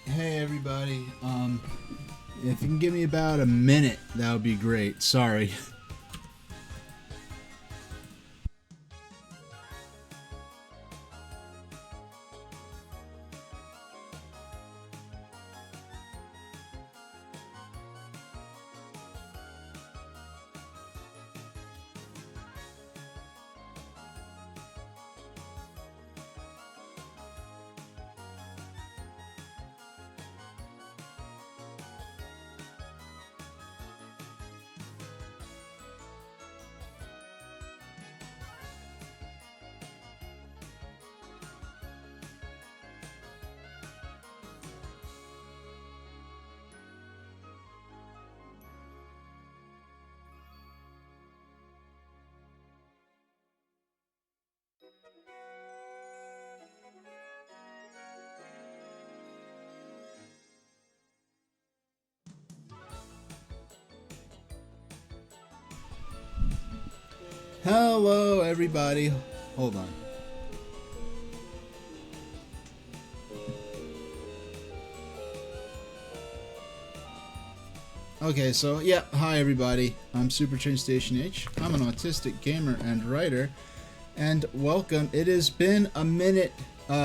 Hey everybody, if you can give me about a minute, that would be great. Sorry. Hello everybody. Hold on. Okay, so yeah, hi everybody. I'm Super Train Station H. I'm an autistic gamer and writer, and welcome. It has been a minute,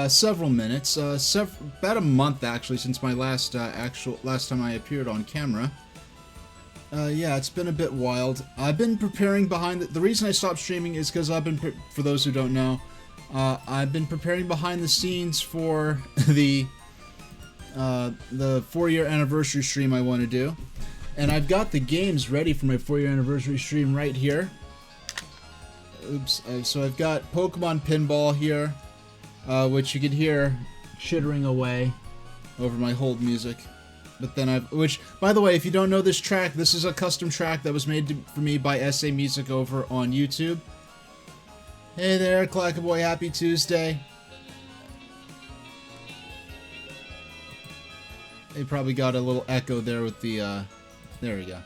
several minutes, about a month actually since my last time I appeared on camera. Yeah, it's been a bit wild. I've been preparing behind the reason I stopped streaming is because I've been, for those who don't know, I've been preparing behind the scenes for the 4-year anniversary stream I want to do. And I've got the games ready for my 4-year anniversary stream right here. Oops. So I've got Pokemon Pinball here, which you could hear chittering away over my hold music. But then which, by the way, if you don't know this track, this is a custom track that was made for me by SA Music over on YouTube. Hey there, Clackaboy, happy Tuesday. They probably got a little echo there with the, there we go.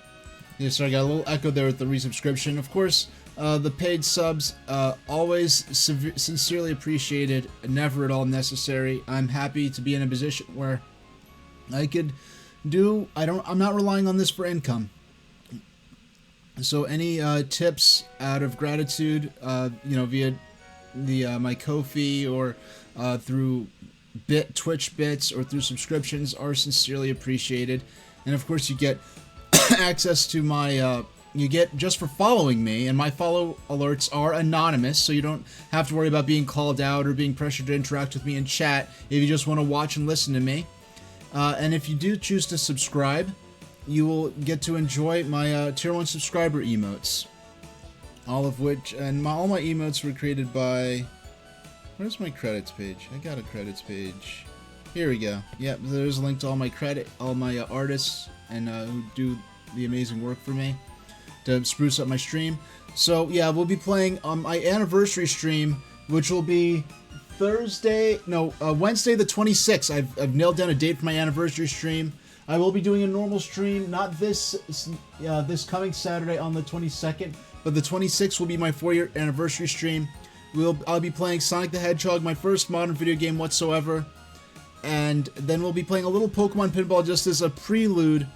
Yeah, so I got a little echo there with the resubscription. Of course, the paid subs, always sincerely appreciated, never at all necessary. I'm happy to be in a position where I could I'm not relying on this for income. So any tips out of gratitude, via my Ko-fi or through Twitch bits or through subscriptions are sincerely appreciated. And of course you get access to my, you get just for following me, and my follow alerts are anonymous, so you don't have to worry about being called out or being pressured to interact with me in chat if you just want to watch and listen to me. And if you do choose to subscribe, you will get to enjoy my Tier 1 subscriber emotes. All of which, and all my emotes were created by... Where's my credits page? I got a credits page. Here we go. Yep, there's a link to all my artists and who do the amazing work for me to spruce up my stream. So yeah, we'll be playing my anniversary stream, which will be Wednesday the 26th. I've nailed down a date for my anniversary stream. I will be doing a normal stream, not this coming Saturday on the 22nd, but the 26th will be my 4-year anniversary stream. I'll be playing Sonic the Hedgehog, my first modern video game whatsoever, and then we'll be playing a little Pokemon Pinball just as a prelude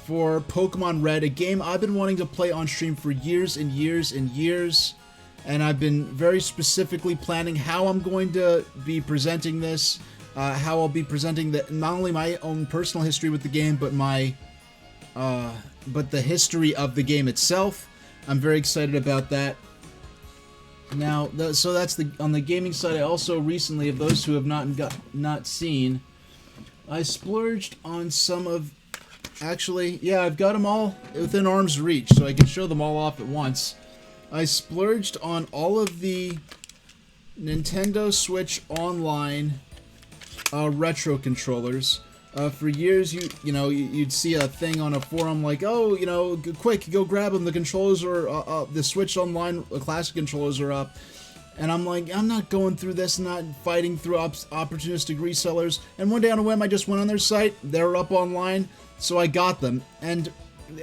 for Pokemon Red, a game I've been wanting to play on stream for years and years and years. And I've been very specifically planning how I'm going to be presenting this, how I'll be presenting not only my own personal history with the game, but but the history of the game itself. I'm very excited about that. Now, so that's on the gaming side. I also recently, of those who have not seen, I splurged on some of. Actually, yeah, I've got them all within arm's reach, so I can show them all off at once. I splurged on all of the Nintendo Switch Online retro controllers. For years, you'd see a thing on a forum like, oh, quick, go grab them. The controllers are the Switch Online classic controllers are up, and I'm like, I'm not going through this, not fighting through opportunistic resellers. And one day on a whim, I just went on their site. They were up online, so I got them. And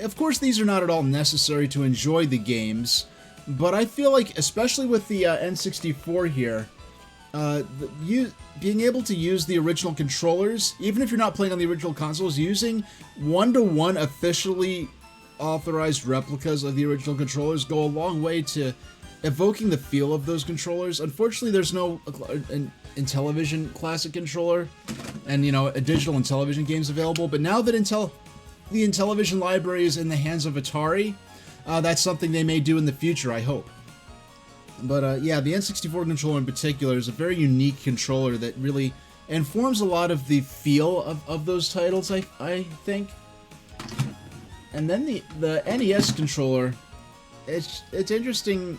of course, these are not at all necessary to enjoy the games, but I feel like, especially with the N64 here. Being able to use the original controllers, even if you're not playing on the original consoles, using one-to-one officially authorized replicas of the original controllers go a long way to evoking the feel of those controllers. Unfortunately, there's no Intellivision classic controller and, a digital Intellivision games available, but now that the Intellivision library is in the hands of Atari, that's something they may do in the future, I hope. But yeah, the N64 controller in particular is a very unique controller that really informs a lot of the feel of those titles, I think. And then the NES controller, it's interesting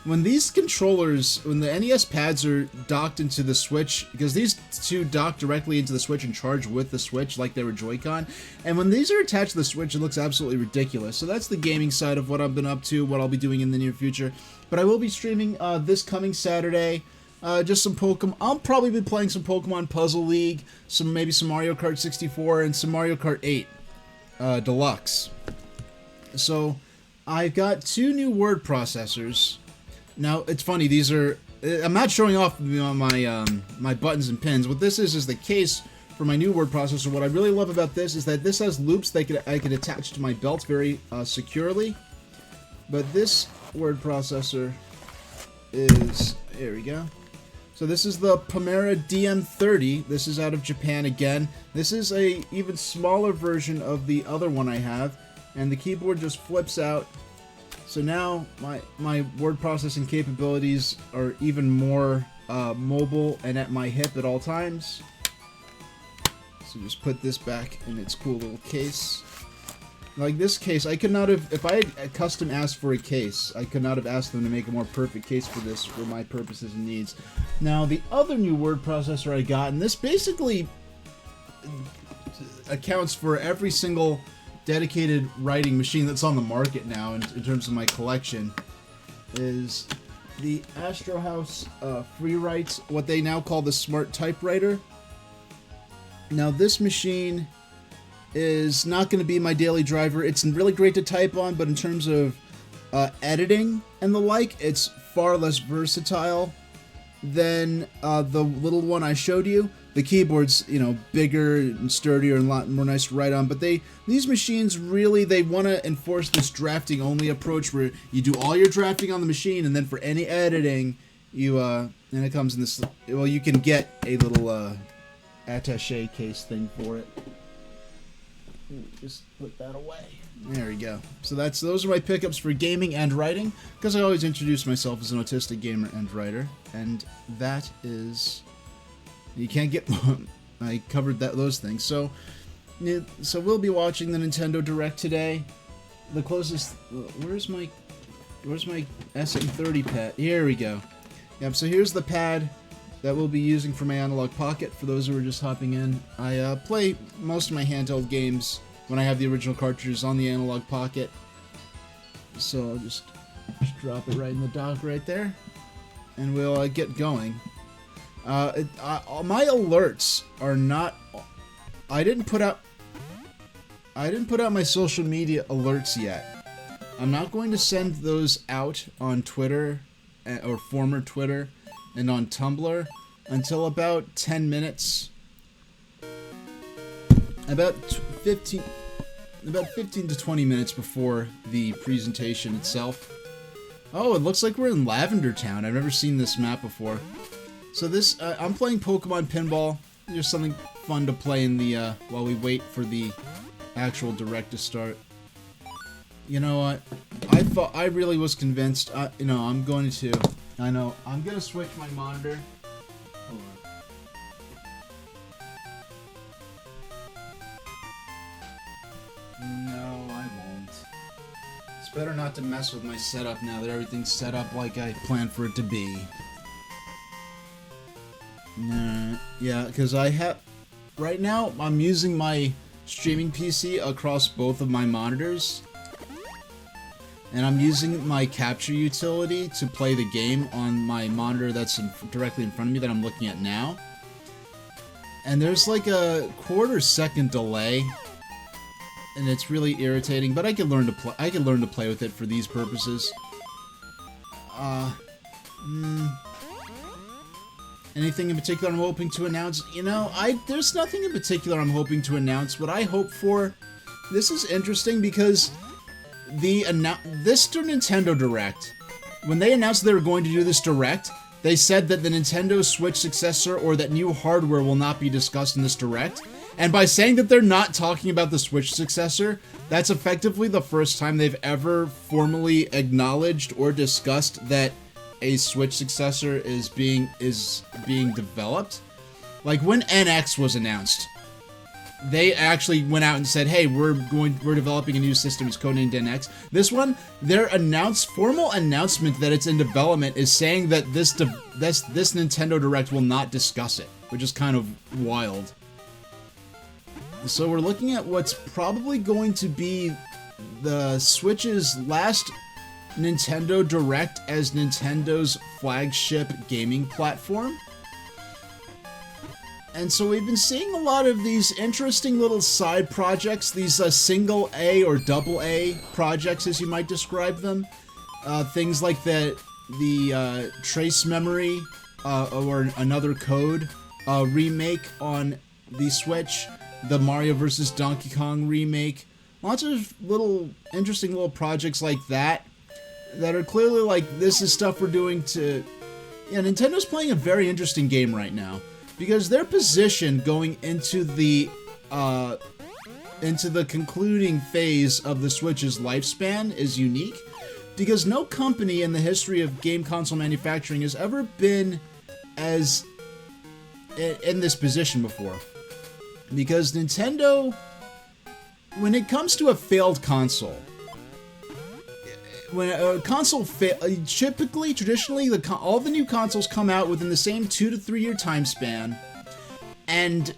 when these controllers, when the NES pads are docked into the Switch, because these two dock directly into the Switch and charge with the Switch like they were Joy-Con, and when these are attached to the Switch, it looks absolutely ridiculous. So that's the gaming side of what I've been up to, what I'll be doing in the near future. But I will be streaming this coming Saturday, just some Pokemon. I'll probably be playing some Pokemon Puzzle League, maybe some Mario Kart 64, and some Mario Kart 8 Deluxe. So I've got 2 new word processors. Now, it's funny, these are... I'm not showing off my buttons and pins. What this is the case for my new word processor. What I really love about this is that this has loops that I can attach to my belt very securely. But this word processor is... There we go. So this is the Pomera DM30. This is out of Japan again. This is a even smaller version of the other one I have. And the keyboard just flips out. So now my word processing capabilities are even more mobile and at my hip at all times. So just put this back in its cool little case. Like this case, I could not have, if I had custom asked for a case, I could not have asked them to make a more perfect case for this for my purposes and needs. Now the other new word processor I got, and this basically accounts for every single dedicated writing machine that's on the market now in terms of my collection, is the Astro House FreeWrite, what they now call the Smart Typewriter. Now this machine is not going to be my daily driver. It's really great to type on, but in terms of editing and the like, it's far less versatile than the little one I showed you. The keyboard's, bigger and sturdier and a lot more nice to write on, but these machines really, they want to enforce this drafting only approach where you do all your drafting on the machine, and then for any editing, and it comes in this, well, you can get a little attaché case thing for it. Just put that away. There we go. So those are my pickups for gaming and writing, because I always introduce myself as an autistic gamer and writer, and that is... You can't get... I covered those things. So we'll be watching the Nintendo Direct today. The closest... Where's my SM30 pad? Here we go. Yep, so here's the pad that we'll be using for my analog pocket. For those who are just hopping in, I play most of my handheld games when I have the original cartridges on the analog pocket. So I'll just drop it right in the dock right there, and we'll get going. My alerts are not... I didn't put out my social media alerts yet. I'm not going to send those out on Twitter, or former Twitter, and on Tumblr until about 10 minutes. About 15 to 20 minutes before the presentation itself. Oh, it looks like we're in Lavender Town. I've never seen this map before. So this, I'm playing Pokemon Pinball. Just something fun to play in the, while we wait for the actual Direct to start. You know what? I really was convinced, I'm going to I know. I'm gonna switch my monitor. Hold on. No, I won't. It's better not to mess with my setup now that everything's set up like I planned for it to be. Nah, yeah, because I have... Right now, I'm using my streaming PC across both of my monitors. And I'm using my capture utility to play the game on my monitor that's directly in front of me that I'm looking at now. And there's like a quarter-second delay. And it's really irritating, but I can learn to play with it for these purposes. Anything in particular I'm hoping to announce? You know, there's nothing in particular I'm hoping to announce. What I hope for... This is interesting because this Nintendo Direct, when they announced they were going to do this Direct, they said that the Nintendo Switch successor or that new hardware will not be discussed in this Direct. And by saying that they're not talking about the Switch successor, that's effectively the first time they've ever formally acknowledged or discussed that a Switch successor is being developed. Like when NX was announced, they actually went out and said, "Hey, we're developing a new system. It's codenamed NX." This one, their formal announcement that it's in development is saying that this Nintendo Direct will not discuss it, which is kind of wild. So we're looking at what's probably going to be the Switch's last Nintendo Direct as Nintendo's flagship gaming platform. And so we've been seeing a lot of these interesting little side projects, these single A or double A projects as you might describe them. Things like the Trace Memory or Another Code remake on the Switch. The Mario vs. Donkey Kong remake. Lots of interesting little projects like that are clearly like, this is stuff we're doing to... Yeah, Nintendo's playing a very interesting game right now. Because their position going into the concluding phase of the Switch's lifespan is unique. Because no company in the history of game console manufacturing has ever been in this position before. Because Nintendo, when it comes to a failed console, when a console traditionally, all the new consoles come out within the same 2 to 3 year time span, and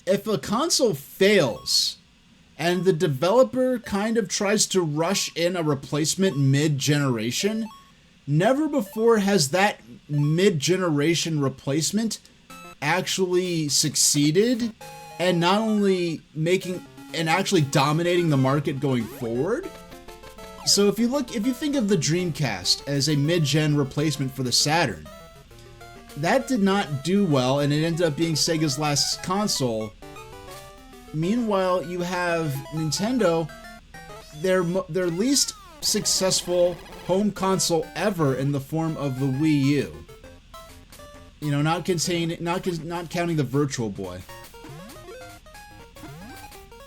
if a console fails, and the developer kind of tries to rush in a replacement mid-generation, never before has that mid-generation replacement actually succeeded, and not only actually dominating the market going forward. So if you think of the Dreamcast as a mid-gen replacement for the Saturn, that did not do well, and it ended up being Sega's last console. Meanwhile, you have Nintendo, their least successful home console ever in the form of the Wii U. You know, not counting the Virtual Boy.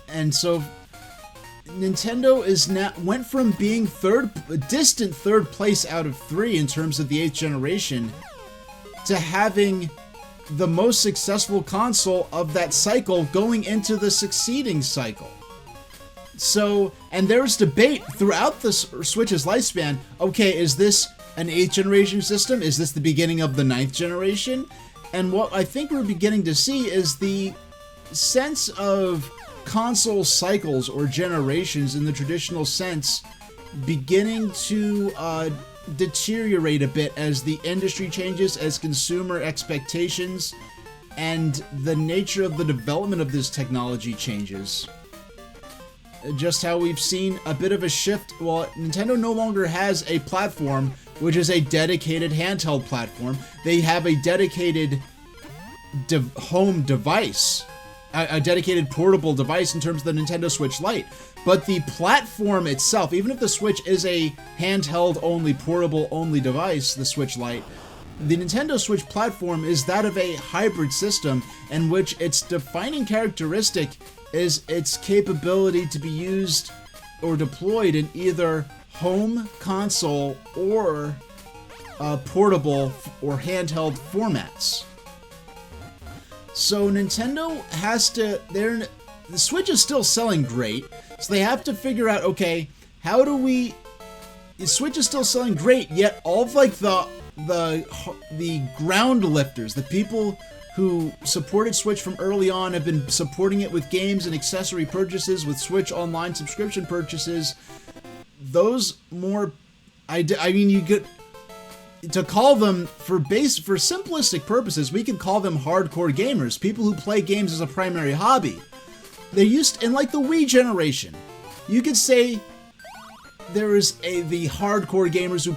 And so Nintendo went from being a distant third place out of 3 in terms of the 8th generation to having the most successful console of that cycle going into the succeeding cycle. So, and there was debate throughout the Switch's lifespan. Okay, is this an 8th generation system? Is this the beginning of the 9th generation? And what I think we're beginning to see is the sense of console cycles or generations in the traditional sense beginning to deteriorate a bit as the industry changes, as consumer expectations and the nature of the development of this technology changes. Just how we've seen a bit of a shift. Well, Nintendo no longer has a platform which is a dedicated handheld platform. They have a dedicated home device, a dedicated portable device in terms of the Nintendo Switch Lite. But the platform itself, even if the Switch is a handheld-only, portable-only device, the Switch Lite, the Nintendo Switch platform is that of a hybrid system in which its defining characteristic is its capability to be used or deployed in either home console or portable or handheld formats. So Nintendo has to, the Switch is still selling great, so they have to figure out, okay, how do we, the Switch is still selling great, yet all of like the ground lifters, the people who supported Switch from early on have been supporting it with games and accessory purchases, with Switch Online subscription purchases. Those more, I mean, you get to call them for simplistic purposes. We could call them hardcore gamers, people who play games as a primary hobby. They used in like the Wii generation. You could say there is the hardcore gamers who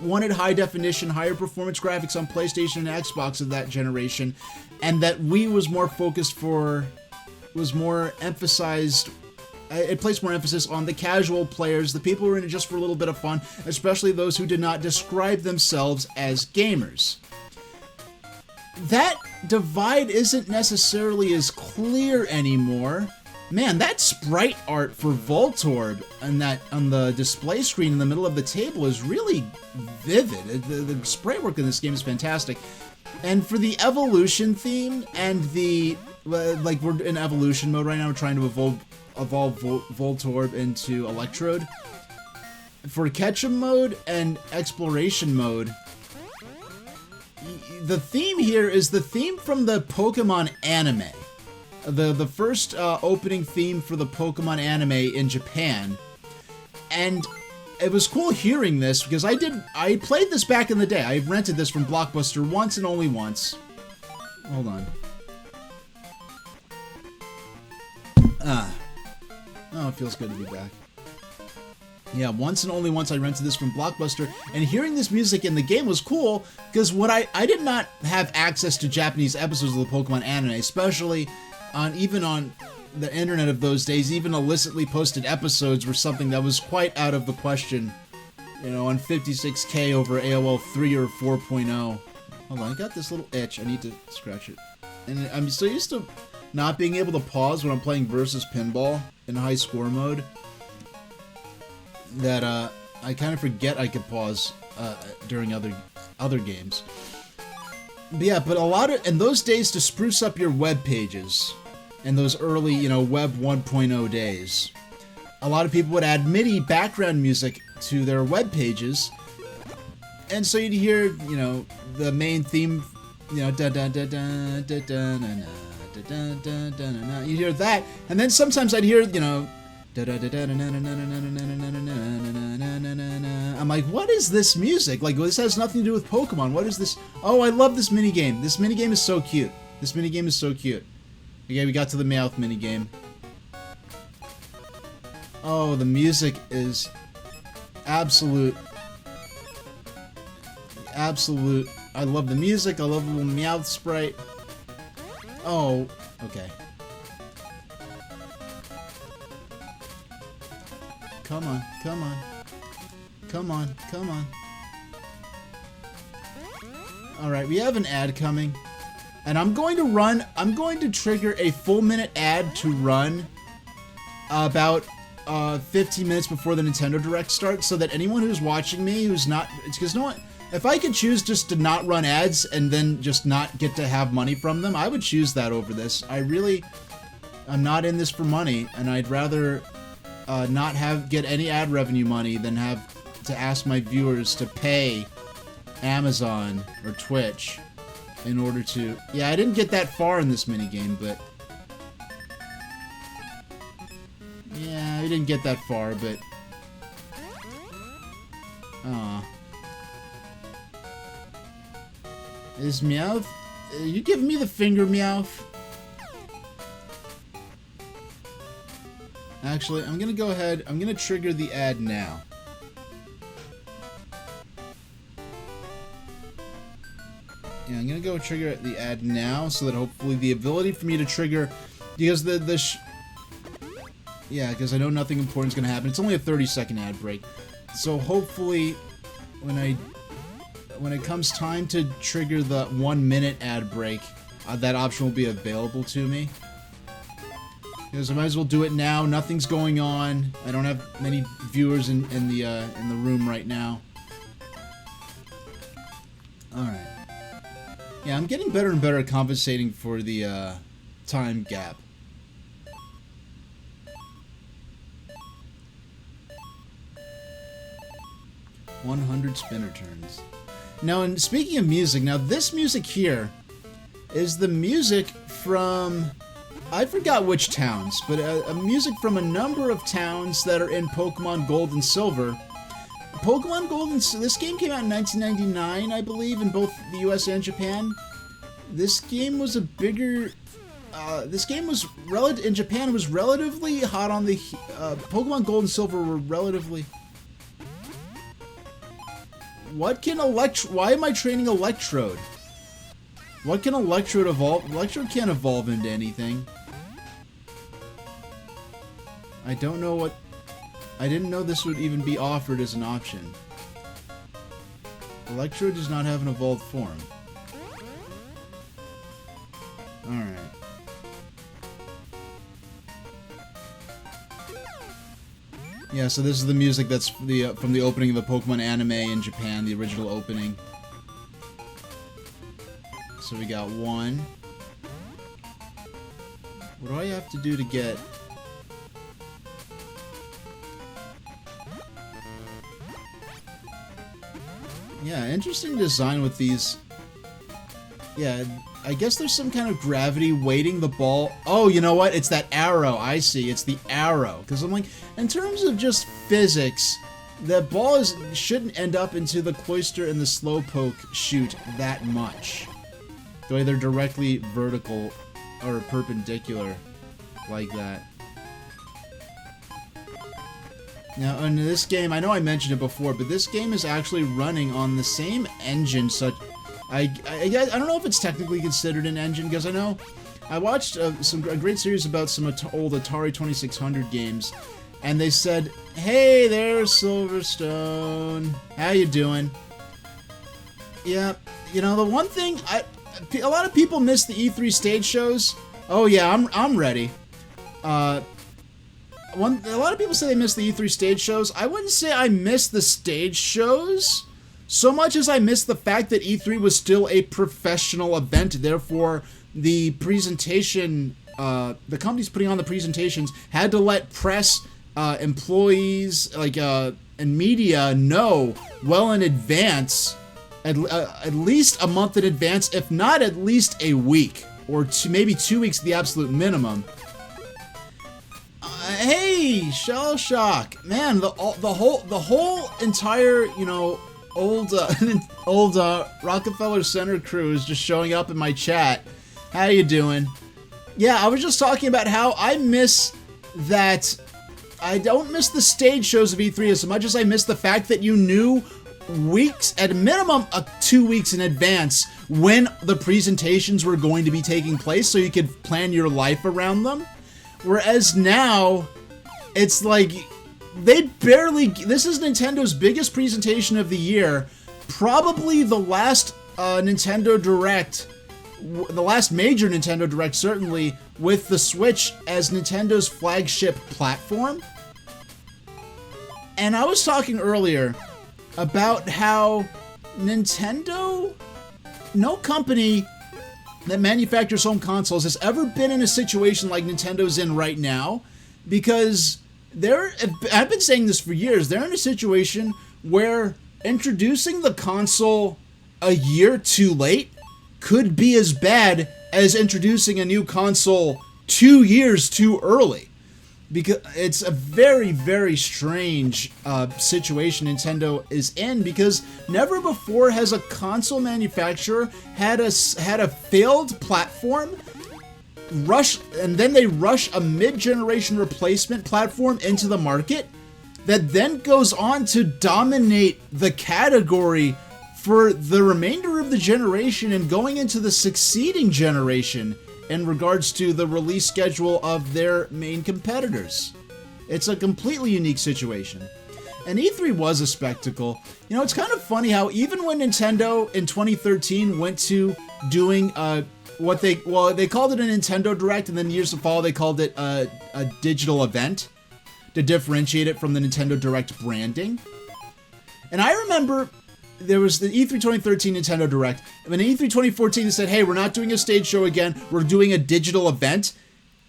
wanted high definition, higher performance graphics on PlayStation and Xbox of that generation, and that Wii was more focused was more emphasized. It placed more emphasis on the casual players, the people who are in it just for a little bit of fun, especially those who did not describe themselves as gamers. That divide isn't necessarily as clear anymore. Man, that sprite art for Voltorb on the display screen in the middle of the table is really vivid. The sprite work in this game is fantastic. And for the evolution theme and like we're in evolution mode right now, we're trying to evolve Voltorb into Electrode. For Ketchum mode and exploration mode, the theme here is the theme from the Pokemon anime. The first opening theme for the Pokemon anime in Japan. And it was cool hearing this because I played this back in the day. I rented this from Blockbuster once and only once. Hold on. Oh, it feels good to be back. Yeah, once and only once I rented this from Blockbuster, and hearing this music in the game was cool, because I did not have access to Japanese episodes of the Pokemon anime, especially even on the internet of those days. Even illicitly posted episodes were something that was quite out of the question, you know, on 56K over AOL 3 or 4.0. Hold on, I got this little itch, I need to scratch it. And I'm so used to not being able to pause when I'm playing versus pinball in high score mode that I kind of forget I could pause during other games. But yeah, but a lot of in those days to spruce up your web pages, in those early, you know, Web 1.0 days, a lot of people would add MIDI background music to their web pages, and so you'd hear, you know, the main theme, you know, da da da da da da na na. You hear that, and then sometimes I'd hear, you know, I'm like, what is this music? Like, this has nothing to do with Pokemon. What is this? Oh, I love this minigame. This minigame is so cute. This minigame is so cute. Okay, we got to the Meowth minigame. Oh, the music is absolute. I love the music. I love the little Meowth sprite. Oh, okay. Come on, come on. Come on, come on. Alright, we have an ad coming. And I'm going to trigger a full minute ad to run about 15 minutes before the Nintendo Direct starts, so that anyone who's watching me who's not, it's because no one, if I could choose just to not run ads and then just not get to have money from them, I would choose that over this. I'm not in this for money, and I'd rather not get any ad revenue money than have to ask my viewers to pay Amazon or Twitch in order to... Yeah, I didn't get that far in this minigame, but... Yeah, I didn't get that far, but... Aw. Is Meowth... you giving me the finger, Meowth? Actually, I'm gonna go ahead... I'm gonna trigger the ad now. Yeah, I'm gonna go trigger the ad now, so that hopefully the ability for me to trigger... Because yeah, because I know nothing important is gonna happen. It's only a 30-second ad break. So hopefully, when it comes time to trigger the 1-minute ad break, that option will be available to me. Because I might as well do it now. Nothing's going on. I don't have many viewers in the room right now. Alright. Yeah, I'm getting better and better at compensating for the time gap. $100 spinner turns. Now, and speaking of music, now this music here is the music from, I forgot which towns, but a music from a number of towns that are in Pokemon Gold and Silver. Pokemon Gold and Silver, this game came out in 1999, I believe, in both the US and Japan. This game was a bigger, this game was, in Japan, was relatively hot on the, Pokemon Gold and Silver were relatively... What can why am I training Electrode? What can Electrode evolve? Electrode can't evolve into anything. I don't know what... I didn't know this would even be offered as an option. Electrode does not have an evolved form. Alright. Yeah, so this is the music that's from the opening of the Pokemon anime in Japan, the original opening. So we got one. What do I have to do to get... Yeah, interesting design with these. Yeah, I guess there's some kind of gravity weighting the ball. Oh, you know what? It's that arrow. I see. It's the arrow. Because I'm like, in terms of just physics, the ball shouldn't end up into the Cloyster and the Slowpoke chute that much. The way they're directly vertical or perpendicular like that. Now, in this game, I know I mentioned it before, but this game is actually running on the same engine such... I don't know if it's technically considered an engine, because I know I watched a great series about some old Atari 2600 games, and they said, "Hey there, Silverstone, how you doing?" Yeah, you know, the one thing a lot of people miss the E3 stage shows. Oh yeah, I'm ready. A lot of people say they miss the E3 stage shows. I wouldn't say I miss the stage shows so much as I miss the fact that E3 was still a professional event. Therefore, the presentation, the companies putting on the presentations had to let press, employees, and media know well in advance, at least a month in advance, if not at least a week, or maybe 2 weeks, the absolute minimum. Hey, Shell Shock, man, the whole entire, you know, old Rockefeller Center crew is just showing up in my chat. How you doing? Yeah, I was just talking about how I miss that. I don't miss the stage shows of E3 as much as I miss the fact that you knew weeks, at a minimum, 2 weeks in advance when the presentations were going to be taking place, so you could plan your life around them. Whereas now, it's like, they barely... This is Nintendo's biggest presentation of the year. Probably the last Nintendo Direct, the last major Nintendo Direct, certainly, with the Switch as Nintendo's flagship platform. And I was talking earlier about how Nintendo, no company that manufactures home consoles has ever been in a situation like Nintendo's in right now, because I've been saying this for years, they're in a situation where introducing the console a year too late could be as bad as introducing a new console 2 years too early. Because it's a very, very strange situation Nintendo is in, because never before has a console manufacturer had a failed platform and then they rush a mid-generation replacement platform into the market that then goes on to dominate the category for the remainder of the generation and going into the succeeding generation in regards to the release schedule of their main competitors. It's a completely unique situation. And E3 was a spectacle. You know, it's kind of funny how even when Nintendo in 2013 went to doing they called it a Nintendo Direct, and then years to follow they called it a digital event to differentiate it from the Nintendo Direct branding. And I remember there was the E3 2013 Nintendo Direct. And in E3 2014, they said, hey, we're not doing a stage show again. We're doing a digital event.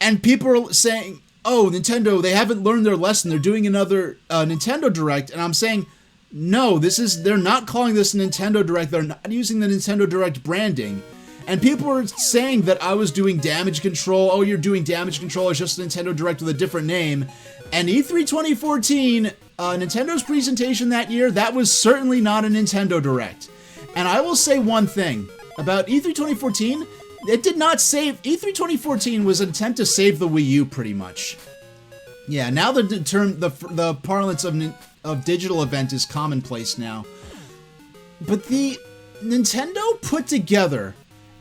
And people are saying, oh, Nintendo, they haven't learned their lesson. They're doing another Nintendo Direct. And I'm saying, no, they're not calling this Nintendo Direct. They're not using the Nintendo Direct branding. And people were saying that I was doing damage control. Oh, you're doing damage control. It's just a Nintendo Direct with a different name. And E3 2014, Nintendo's presentation that year, that was certainly not a Nintendo Direct. And I will say one thing about E3 2014. It did not save... E3 2014 was an attempt to save the Wii U, pretty much. Yeah, now the parlance of digital event is commonplace now. But the Nintendo put together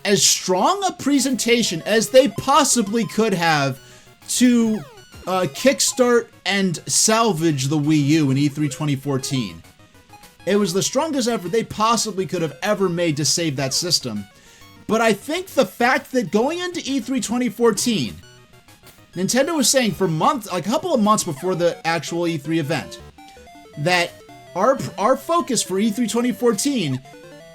as strong a presentation as they possibly could have to kickstart and salvage the Wii U in E3 2014. It was the strongest effort they possibly could have ever made to save that system. But I think the fact that going into E3 2014, Nintendo was saying for months, like a couple of months before the actual E3 event, that our focus for E3 2014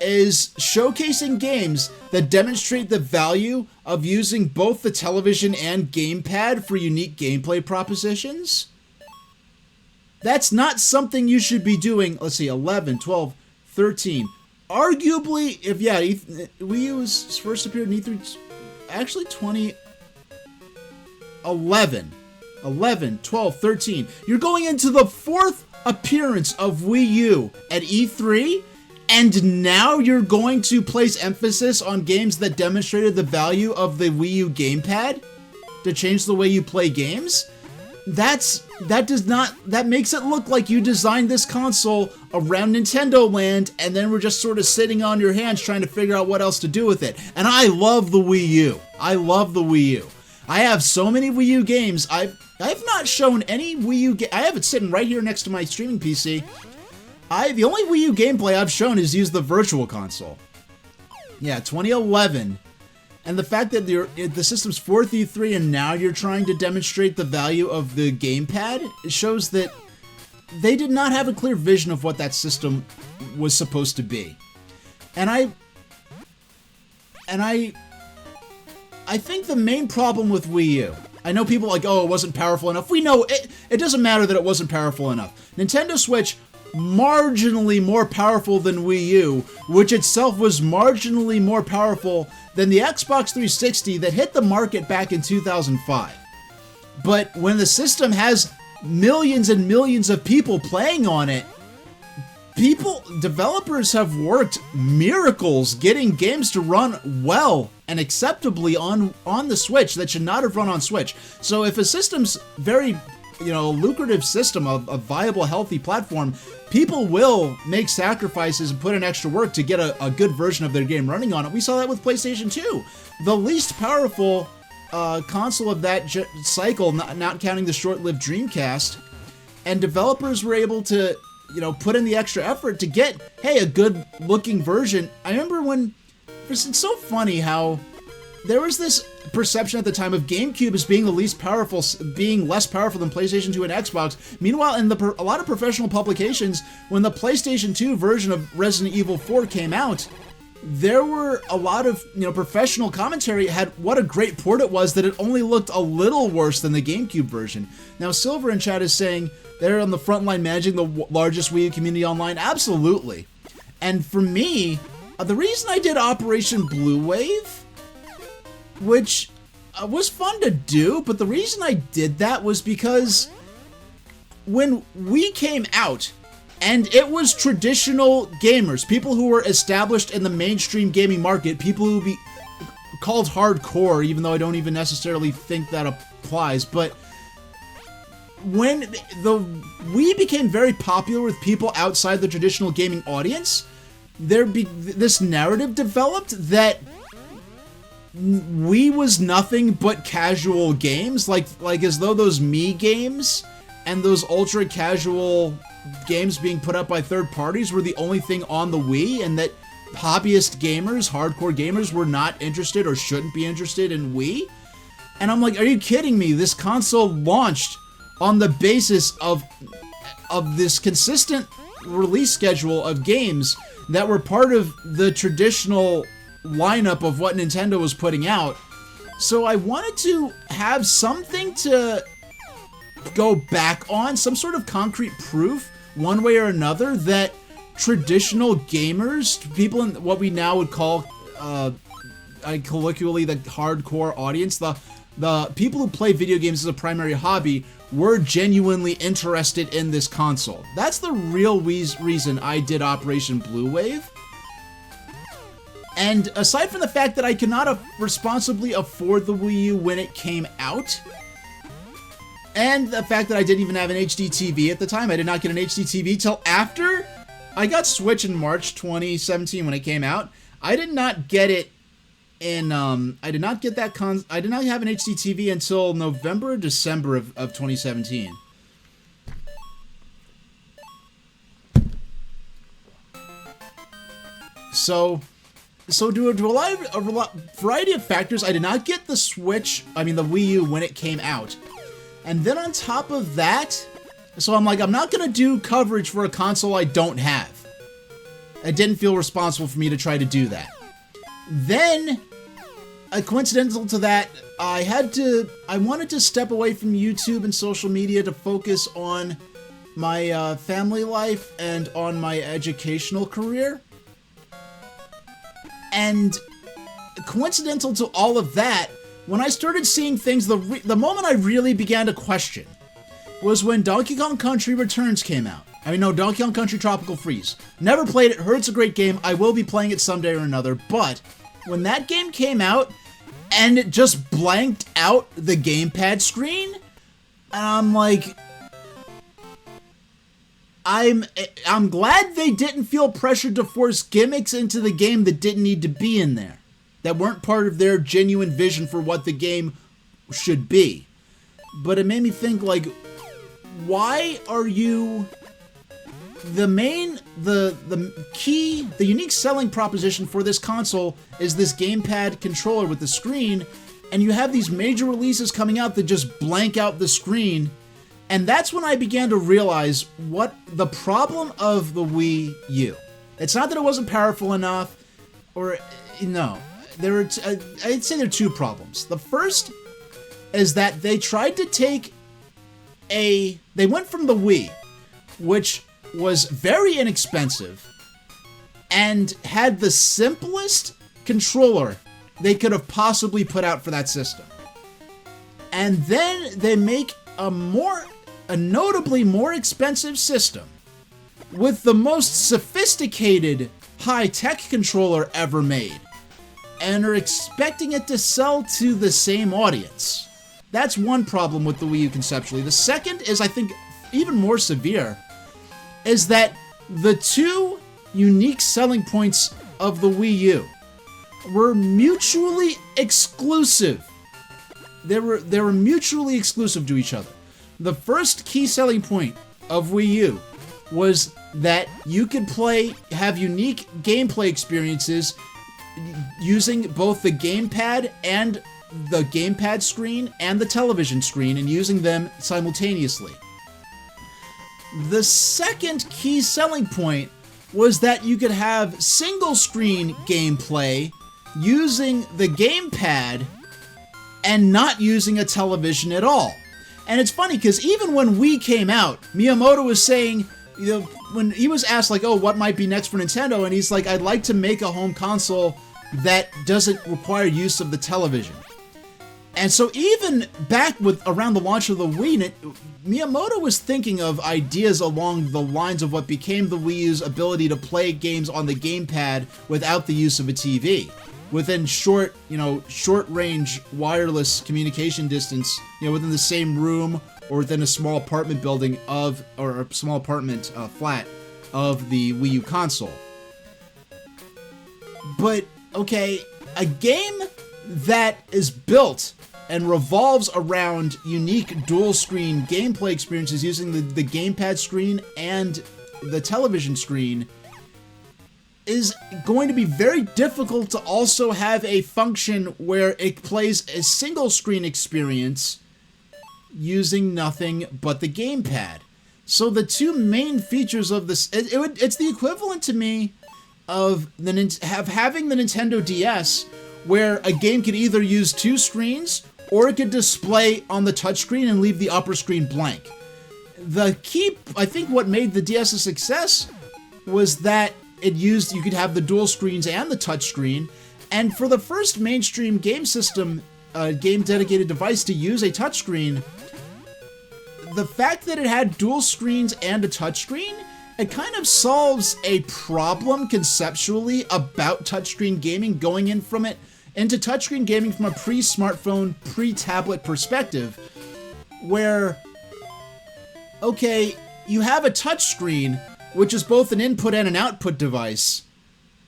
is showcasing games that demonstrate the value of using both the television and gamepad for unique gameplay propositions. That's not something you should be doing, let's see, 11, 12, 13. Arguably, Wii U was first appeared in E3, actually 2011, 11, 12, 13. You're going into the fourth appearance of Wii U at E3, and now you're going to place emphasis on games that demonstrated the value of the Wii U gamepad to change the way you play games? That makes it look like you designed this console around Nintendo Land, and then we're just sort of sitting on your hands trying to figure out what else to do with it. And I love the Wii U. I love the Wii U. I have so many Wii U games. I've not shown any Wii U I have it sitting right here next to my streaming PC. The only Wii U gameplay I've shown is use the Virtual Console. Yeah, 2011. And the fact that the system's fourth E3 and now you're trying to demonstrate the value of the gamepad, it shows that they did not have a clear vision of what that system was supposed to be. And I think the main problem with Wii U, I know people are like, oh, it wasn't powerful enough. We know it doesn't matter that it wasn't powerful enough. Nintendo Switch, marginally more powerful than Wii U, which itself was marginally more powerful than the Xbox 360 that hit the market back in 2005. But when the system has millions and millions of people playing on it, developers have worked miracles getting games to run well and acceptably on the Switch that should not have run on Switch. So if a system's very, lucrative system, a viable, healthy platform, people will make sacrifices and put in extra work to get a good version of their game running on it. We saw that with PlayStation 2. The least powerful console of that cycle, not counting the short-lived Dreamcast, and developers were able to, put in the extra effort to get, hey, a good-looking version. I remember it's so funny how there was this perception at the time of GameCube as being less powerful than PlayStation 2 and Xbox. Meanwhile, in a lot of professional publications, when the PlayStation 2 version of Resident Evil 4 came out, there were a lot of professional commentary had what a great port it was, that it only looked a little worse than the GameCube version. Now, Silver in chat is saying they're on the front line managing the largest Wii U community online. Absolutely. And for me, the reason I did Operation Blue Wave, which was fun to do, but the reason I did that was because when we came out, and it was traditional gamers, people who were established in the mainstream gaming market, people who be called hardcore, even though I don't even necessarily think that applies, but when we became very popular with people outside the traditional gaming audience, this narrative developed that Wii was nothing but casual games, like as though those Mii games and those ultra casual games being put up by third parties were the only thing on the Wii, and that hobbyist gamers, hardcore gamers, were not interested or shouldn't be interested in Wii. And I'm like, are you kidding me? This console launched on the basis of this consistent release schedule of games that were part of the traditional lineup of what Nintendo was putting out. So I wanted to have something to go back on, some sort of concrete proof, one way or another, that traditional gamers, people in what we now would call, colloquially, the hardcore audience, the people who play video games as a primary hobby, were genuinely interested in this console. That's the real reason I did Operation Blue Wave. And aside from the fact that I could not responsibly afford the Wii U when it came out, and the fact that I didn't even have an HD TV at the time, I did not get an HD TV till after I got Switch in March 2017 when it came out. I did not get it in, I did not have an HD TV until November or December of 2017. So due to a variety of factors, I did not get the the Wii U when it came out. And then on top of that, so I'm like, I'm not going to do coverage for a console I don't have. It didn't feel responsible for me to try to do that. Then, coincidental to that, I wanted to step away from YouTube and social media to focus on my family life and on my educational career. And coincidental to all of that, when I started seeing things, the moment I really began to question was when Donkey Kong Country Returns came out. Donkey Kong Country Tropical Freeze. Never played it, heard it's a great game, I will be playing it someday or another, but when that game came out and it just blanked out the gamepad screen, and I'm like, I'm glad they didn't feel pressured to force gimmicks into the game that didn't need to be in there, that weren't part of their genuine vision for what the game should be. But it made me think, like, why are you... The unique selling proposition for this console is this gamepad controller with the screen, and you have these major releases coming out that just blank out the screen. And that's when I began to realize what the problem of the Wii U. It's not that it wasn't powerful enough, or, no. I'd say there are two problems. The first is that they tried to take they went from the Wii, which was very inexpensive, and had the simplest controller they could have possibly put out for that system. And then they make a notably more expensive system with the most sophisticated high-tech controller ever made, and are expecting it to sell to the same audience. That's one problem with the Wii U conceptually. The second is, I think, even more severe, is that the two unique selling points of the Wii U were mutually exclusive. They were mutually exclusive to each other. The first key selling point of Wii U was that you could have unique gameplay experiences using both the gamepad and the gamepad screen and the television screen, and using them simultaneously. The second key selling point was that you could have single-screen gameplay using the gamepad and not using a television at all. And it's funny, because even when Wii came out, Miyamoto was saying, when he was asked, like, oh, what might be next for Nintendo, and he's like, I'd like to make a home console that doesn't require use of the television. And so even back around the launch of the Wii, Miyamoto was thinking of ideas along the lines of what became the Wii U's ability to play games on the gamepad without the use of a TV, within short-range wireless communication distance, within the same room or within a small apartment building or a small apartment flat of the Wii U console. But okay, a game that is built and revolves around unique dual-screen gameplay experiences using the gamepad screen and the television screen is going to be very difficult to also have a function where it plays a single-screen experience using nothing but the gamepad. So the two main features of this, it's the equivalent to me of having the Nintendo DS, where a game could either use two screens or it could display on the touchscreen and leave the upper screen blank. The key, I think, what made the DS a success was that you could have the dual screens and the touchscreen, and for the first mainstream game system, game dedicated device to use a touchscreen, the fact that it had dual screens and a touchscreen, it kind of solves a problem conceptually about touchscreen gaming going into touchscreen gaming from a pre-smartphone, pre-tablet perspective, where, okay, you have a touchscreen, which is both an input and an output device,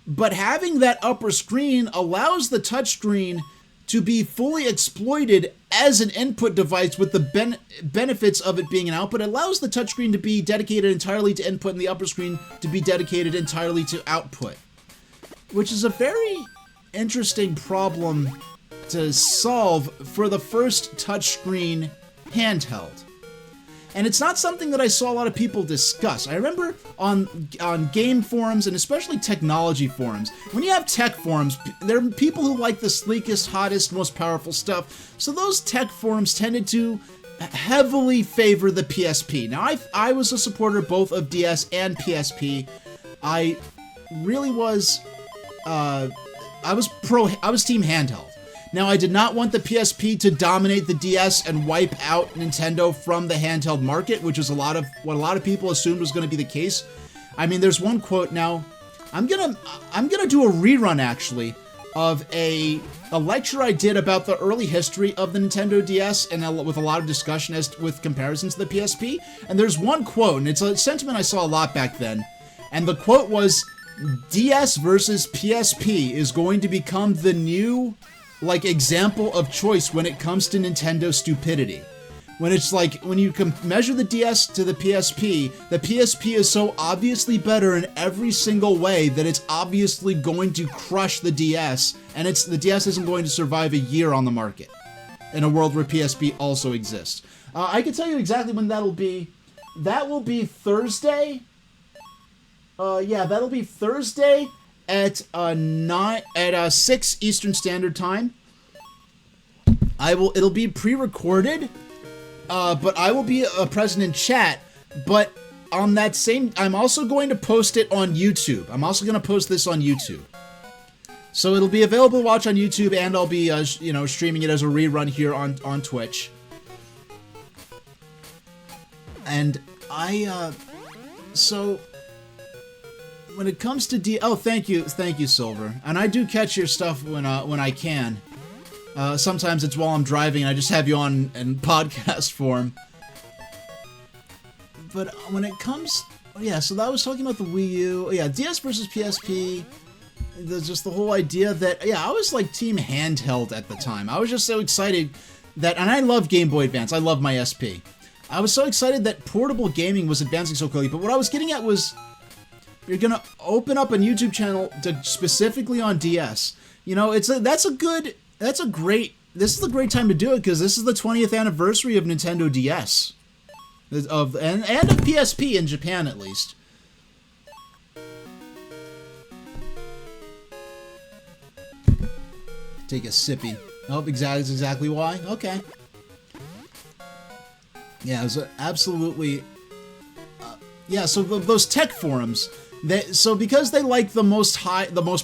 but having that upper screen allows the touchscreen to be fully exploited as an input device with the benefits of it being an output. It allows the touchscreen to be dedicated entirely to input and the upper screen to be dedicated entirely to output, which is a very interesting problem to solve for the first touchscreen handheld. And it's not something that I saw a lot of people discuss. I remember on game forums, and especially technology forums, when you have tech forums, there are people who like the sleekest, hottest, most powerful stuff. So those tech forums tended to heavily favor the PSP. Now, I was a supporter both of DS and PSP. I really was, I was team handheld. Now, I did not want the PSP to dominate the DS and wipe out Nintendo from the handheld market, which is what a lot of people assumed was going to be the case. I mean, there's one quote now. I'm gonna do a rerun actually of a lecture I did about the early history of the Nintendo DS, and with a lot of discussion with comparisons to the PSP. And there's one quote, and it's a sentiment I saw a lot back then. And the quote was, "DS versus PSP is going to become the new example of choice when it comes to Nintendo stupidity." When it's like, when you measure the DS to the PSP is so obviously better in every single way that it's obviously going to crush the DS, and the DS isn't going to survive a year on the market in a world where PSP also exists. I can tell you exactly when that'll be. That will be Thursday. That'll be Thursday at 6 Eastern Standard Time. It'll be pre-recorded, but I will be present in chat. But on that I'm also going to post it on YouTube. I'm also going to post this on YouTube, so it'll be available to watch on YouTube, and I'll be streaming it as a rerun here on Twitch. And so when it comes to thank you, Silver. And I do catch your stuff when I can. Sometimes it's while I'm driving and I just have you on in podcast form. But when it comes, so that was talking about the Wii U. DS versus PSP. There's just the whole idea that, I was like team handheld at the time. I was just so excited and I love Game Boy Advance. I love my SP. I was so excited that portable gaming was advancing so quickly. But what I was getting at was, you're gonna open up a YouTube channel specifically on DS. This is a great time to do it, because this is the 20th anniversary of Nintendo DS. And of PSP in Japan, at least. Take a sippy. Oh, that's exactly why? Okay. Yeah, it was absolutely... so those tech forums... because they like the most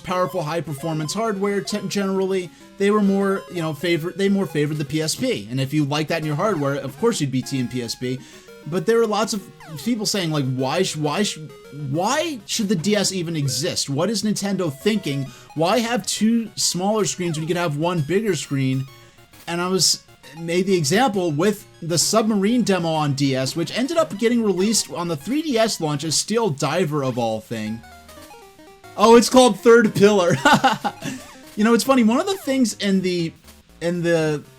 powerful, high-performance hardware, generally, they more favored the PSP. And if you like that in your hardware, of course you'd be Team PSP. But there are lots of people saying, like, why should the DS even exist? What is Nintendo thinking? Why have two smaller screens when you could have one bigger screen? And I made the example with the Submarine demo on DS, which ended up getting released on the 3DS launch as Steel Diver of all thing. Oh, it's called Third Pillar. It's funny. One of the things in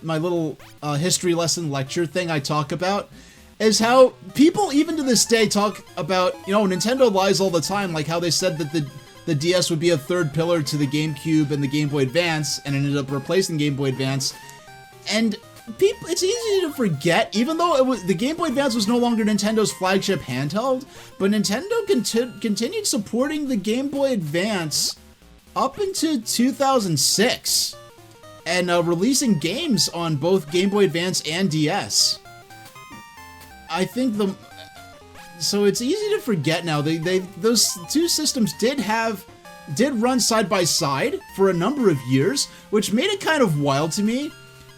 my little history lesson lecture thing I talk about is how people, even to this day, talk about, Nintendo lies all the time, like how they said that the DS would be a third pillar to the GameCube and the Game Boy Advance, and ended up replacing Game Boy Advance. And people, it's easy to forget, even though the Game Boy Advance was no longer Nintendo's flagship handheld, but Nintendo continued supporting the Game Boy Advance up into 2006, and releasing games on both Game Boy Advance and DS. I think so it's easy to forget now. Those two systems did run side by side for a number of years, which made it kind of wild to me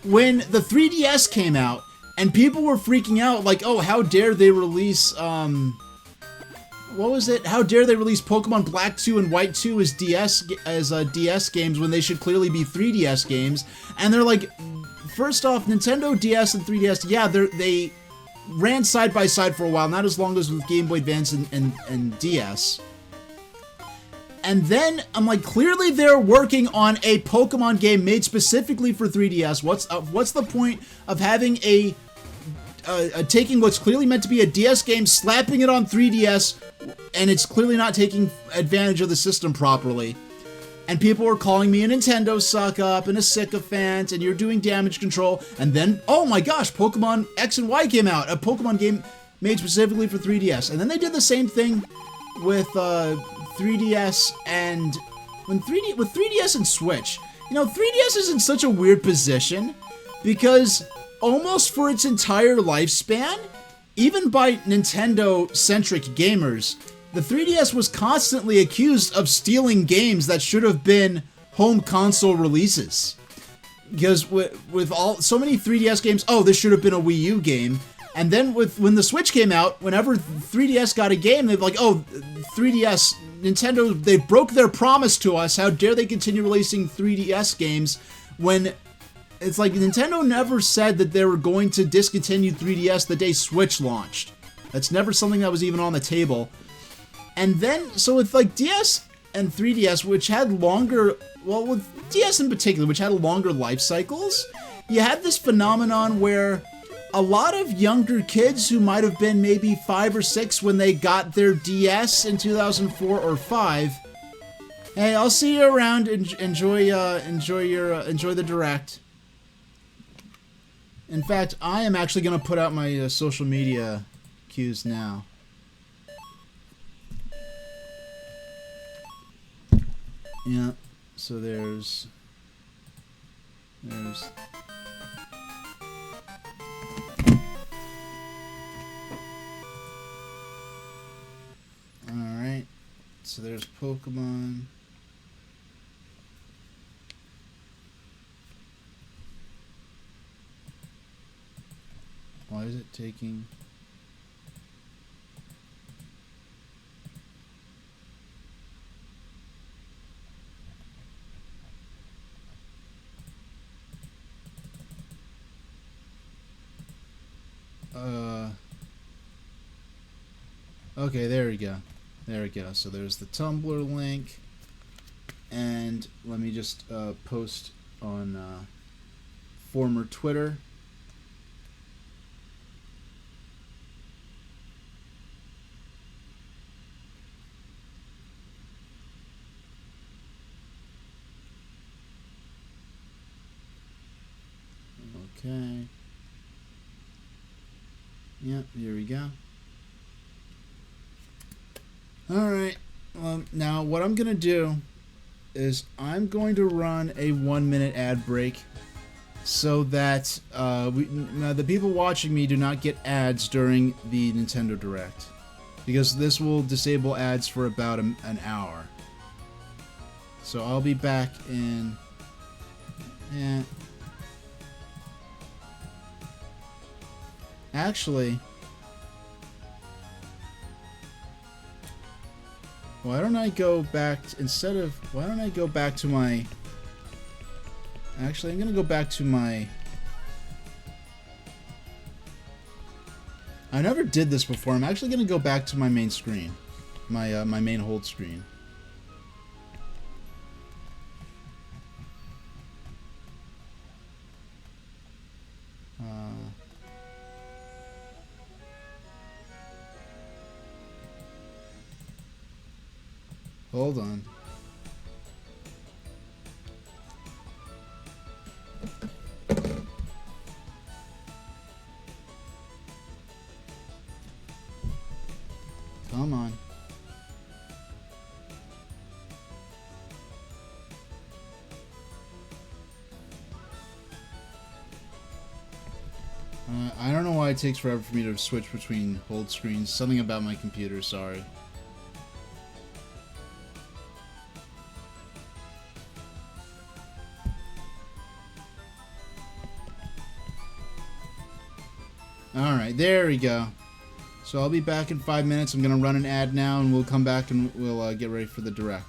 when the 3DS came out and people were freaking out like, oh, how dare they release what was it? How dare they release Pokemon Black 2 and White 2 as DS games when they should clearly be 3DS games? And they're like, first off, Nintendo DS and 3DS, yeah, they ran side by side for a while, not as long as with Game Boy Advance and DS. And then I'm like, clearly they're working on a Pokemon game made specifically for 3DS. What's the point of having taking what's clearly meant to be a DS game, slapping it on 3DS, and it's clearly not taking advantage of the system properly? And people were calling me a Nintendo suck-up and a sycophant, and you're doing damage control. And then, oh my gosh, Pokemon X and Y came out, a Pokemon game made specifically for 3DS. And then they did the same thing with 3DS and with 3DS and Switch. You know, 3DS is in such a weird position because almost for its entire lifespan, even by Nintendo-centric gamers, the 3DS was constantly accused of stealing games that should have been home console releases. Because with so many 3DS games, oh, this should have been a Wii U game. And then when the Switch came out, whenever 3DS got a game, they'd be like, oh, 3DS, Nintendo, they broke their promise to us. How dare they continue releasing 3DS games when it's like Nintendo never said that they were going to discontinue 3DS the day Switch launched. That's never something that was even on the table. And then, so with like DS and 3DS, which had longer, well, with DS in particular, which had longer life cycles, you had this phenomenon where a lot of younger kids who might have been maybe 5 or 6 when they got their DS in 2004 or 5. Hey, I'll see you around. Enjoy the Direct. In fact, I am actually going to put out my social media cues now. Yeah, so there's alright, so there's Pokemon. Why is it taking... Okay, there we go. There we go. So there's the Tumblr link. And let me just post on former Twitter. Okay. Yep, here we go. Alright, well, now what I'm going to do is I'm going to run a 1-minute ad break so that the people watching me do not get ads during the Nintendo Direct. Because this will disable ads for about an hour. So I'll be back in... Actually... Why don't I go back, why don't I go back to my... Actually, I'm going to go back to my... I never did this before. I'm actually going to go back to my main screen. My main hold screen. Hold on. I don't know why it takes forever for me to switch between hold screens. Something about my computer, sorry. Alright, there we go. So I'll be back in 5 minutes. I'm going to run an ad now, and we'll come back and we'll get ready for the direct.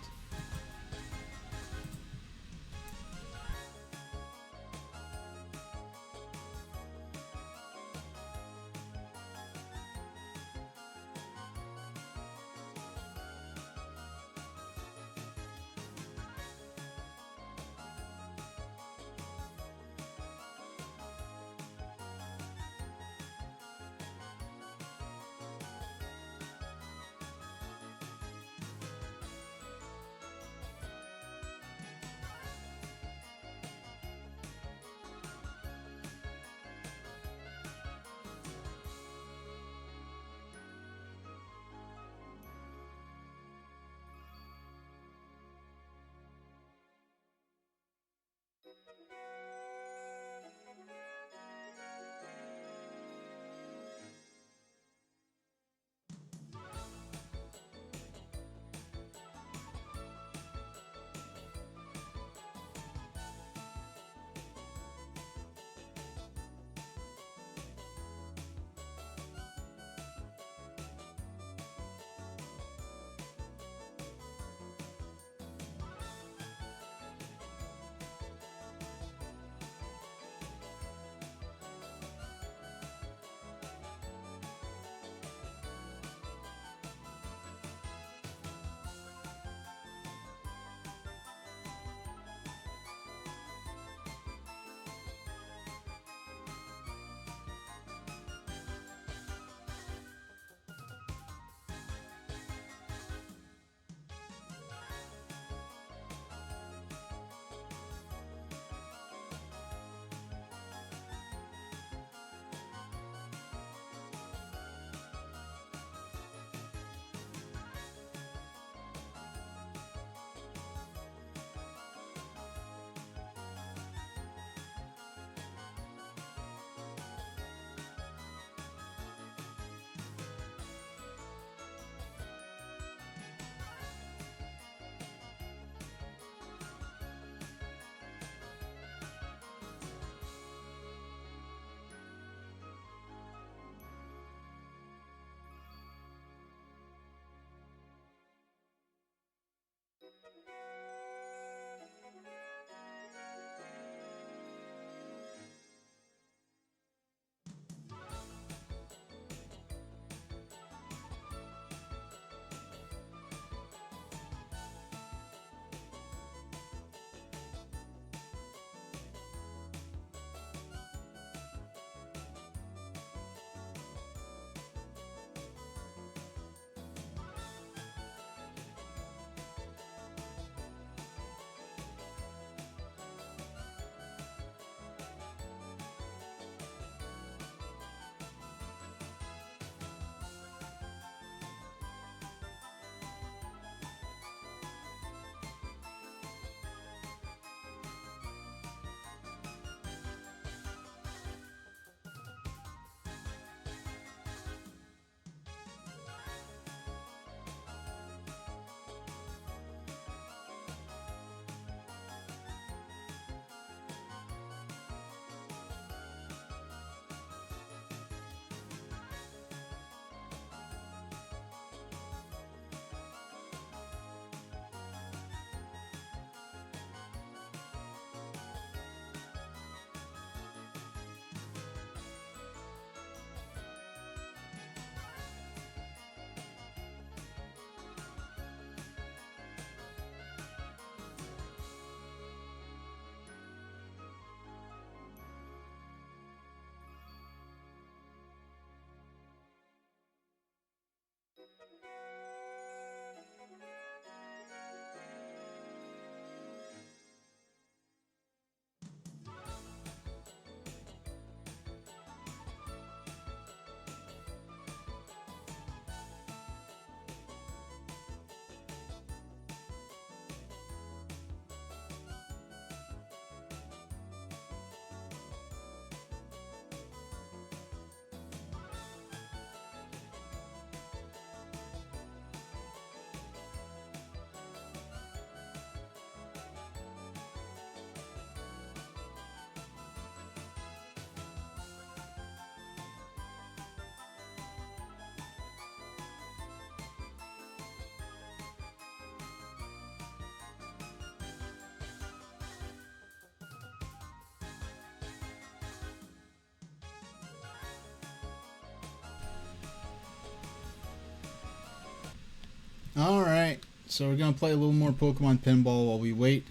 Alright, so we're gonna play a little more Pokemon Pinball while we wait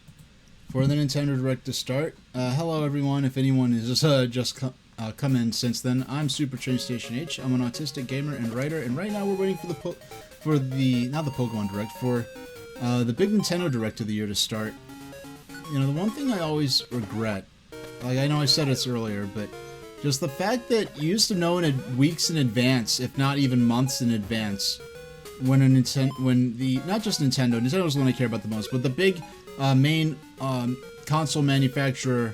for the Nintendo Direct to start. Hello everyone, if anyone is just come in since then, I'm Super Train Station H. I'm an autistic gamer and writer, and right now we're waiting for not the Pokemon Direct, for the big Nintendo Direct of the year to start. You know, the one thing I always regret, like I know I said this earlier, but just the fact that you used to know in weeks in advance, if not even months in advance, when not just Nintendo was the one I care about the most, but the big main console manufacturer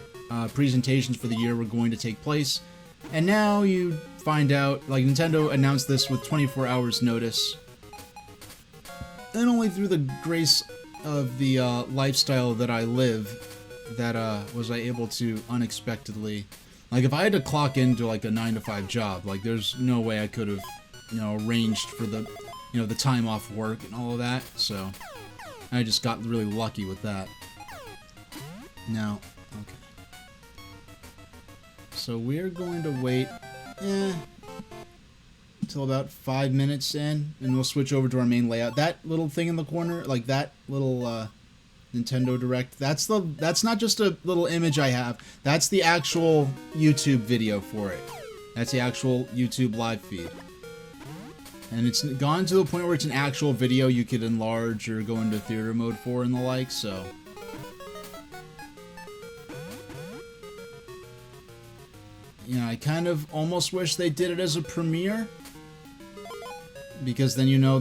presentations for the year were going to take place. And now you find out, like, Nintendo announced this with 24 hours notice. And only through the grace of the lifestyle that I live that was I able to unexpectedly, like, if I had to clock into like a 9-to-5 job, like, there's no way I could have, you know, arranged for the, you know, the time off work and all of that. So I just got really lucky with that. Now, okay. So we're going to wait until about 5 minutes in, and we'll switch over to our main layout. That little thing in the corner, like that little Nintendo Direct, that's not just a little image I have. That's the actual YouTube video for it. That's the actual YouTube live feed. And it's gone to the point where it's an actual video you could enlarge or go into theater mode for and the like, so. You know, I kind of almost wish they did it as a premiere, because then you know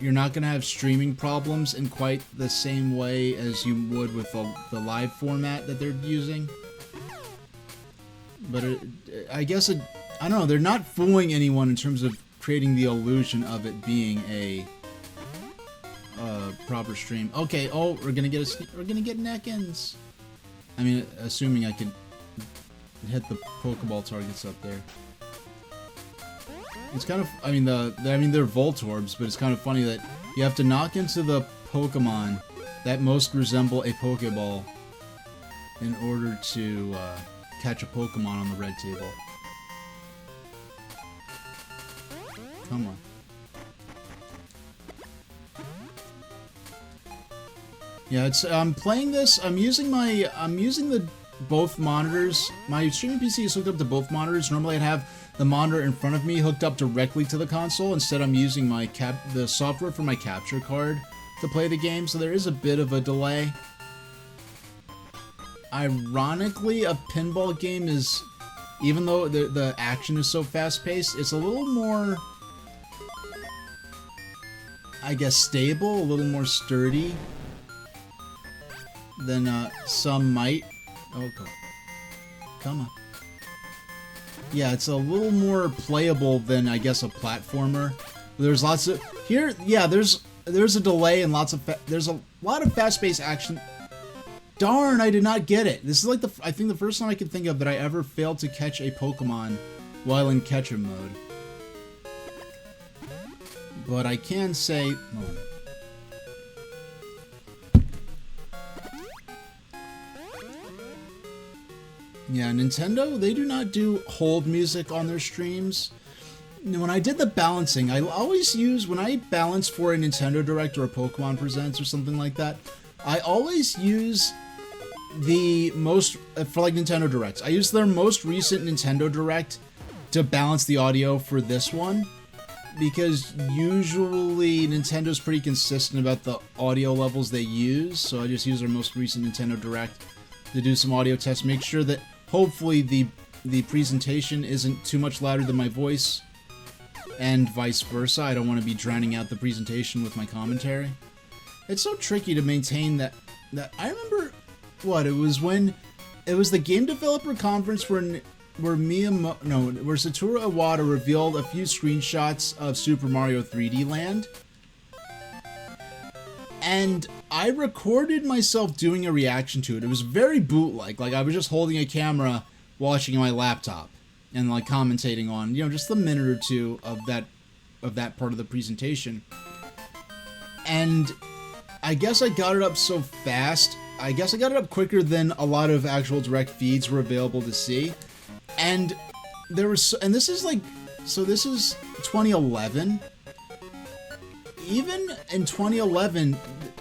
you're not going to have streaming problems in quite the same way as you would with the live format that they're using. But I guess I don't know, they're not fooling anyone in terms of creating the illusion of it being a proper stream. Okay, oh, we're gonna get Neckens. I mean, assuming I can hit the Pokeball targets up there. It's kind of, I mean, they're Voltorbs, but it's kind of funny that you have to knock into the Pokemon that most resemble a Pokeball in order to catch a Pokemon on the red table. Come on. Yeah, I'm playing this. I'm using both monitors. My streaming PC is hooked up to both monitors. Normally I'd have the monitor in front of me hooked up directly to the console. Instead, I'm using the software for my capture card to play the game, so there is a bit of a delay. Ironically, a pinball game is, even though the action is so fast-paced, it's a little more, I guess, stable, a little more sturdy than some might. Oh, come on. Yeah, it's a little more playable than, I guess, a platformer. There's lots of here. Yeah, there's a delay and there's a lot of fast-paced action. Darn, I did not get it. This is like I think the first time I can think of that I ever failed to catch a Pokemon while in catcher mode. But I can say, yeah, Nintendo, they do not do hold music on their streams. When I did the balancing, I always use, when I balance for a Nintendo Direct or a Pokemon Presents or something like that, I always use the most, for like Nintendo Directs, I use their most recent Nintendo Direct to balance the audio for this one, because usually Nintendo's pretty consistent about the audio levels they use, so I just use their most recent Nintendo Direct to do some audio tests, make sure that hopefully the presentation isn't too much louder than my voice, and vice versa. I don't want to be drowning out the presentation with my commentary. It's so tricky to maintain that I remember what it was when it was the Game Developer Conference where Satoru Iwata revealed a few screenshots of Super Mario 3D Land. And I recorded myself doing a reaction to it. It was very bootleg. Like, I was just holding a camera, watching my laptop, and like commentating on, you know, just a minute or two of that part of the presentation. And I guess I got it up so fast. I guess I got it up quicker than a lot of actual direct feeds were available to see. And this is 2011. even in 2011,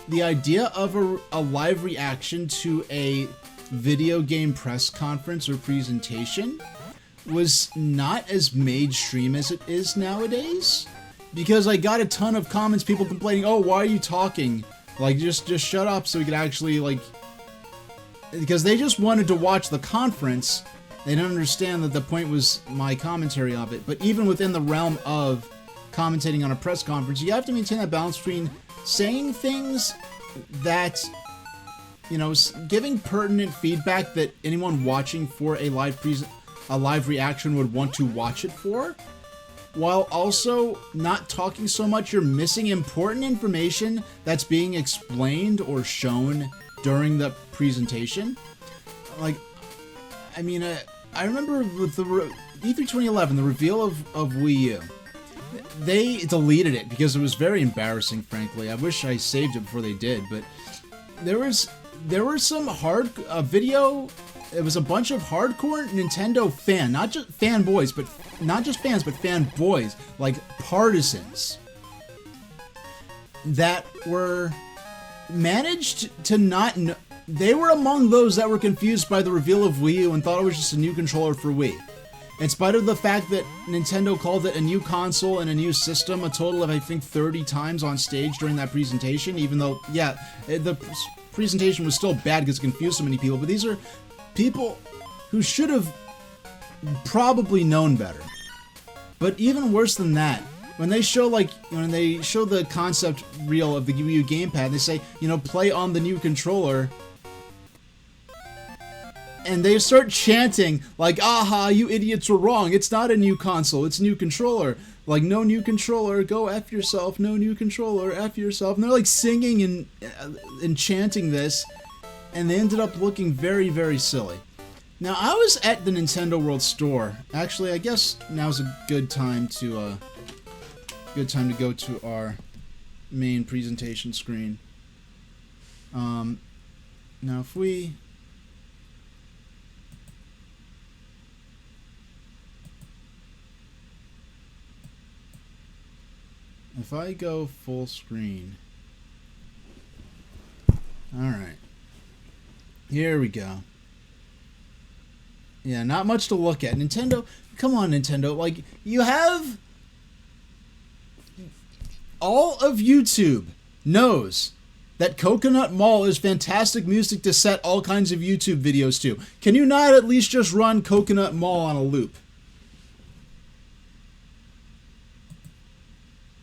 the idea of a live reaction to a video game press conference or presentation was not as mainstream as it is nowadays. Because I got a ton of comments, people complaining, oh, why are you talking? Like, just shut up so we could actually, like... Because they just wanted to watch the conference. They didn't understand that the point was my commentary of it. But even within the realm of commentating on a press conference, you have to maintain that balance between saying things that, you know, giving pertinent feedback that anyone watching for a live reaction would want to watch it for, while also not talking so much you're missing important information that's being explained or shown during the presentation. Like, I mean, I remember with the E3 2011, the reveal of Wii U, they deleted it because it was very embarrassing, frankly. I wish I saved it before they did, but there were some video. It was a bunch of hardcore Nintendo not just fanboys, but not just fans, but fanboys, like partisans, that were managed to not know. They were among those that were confused by the reveal of Wii U and thought it was just a new controller for Wii. In spite of the fact that Nintendo called it a new console and a new system a total of, I think, 30 times on stage during that presentation, even though, yeah, the presentation was still bad because it confused so many people, but these are people who should have probably known better. But even worse than that, when they show, like, when they show the concept reel of the Wii U gamepad, they say, you know, play on the new controller, and they start chanting, like, aha, you idiots were wrong, it's not a new console, it's a new controller. Like, no new controller, go F yourself, no new controller, F yourself. And they're, like, singing and chanting this, and they ended up looking very, very silly. Now, I was at the Nintendo World Store. Actually, I guess now's a good time to go to our main presentation screen. Now, if I go full screen, alright, here we go. Yeah, not much to look at. Nintendo, come on, Nintendo, like, you have... All of YouTube knows that Coconut Mall is fantastic music to set all kinds of YouTube videos to. Can you not at least just run Coconut Mall on a loop?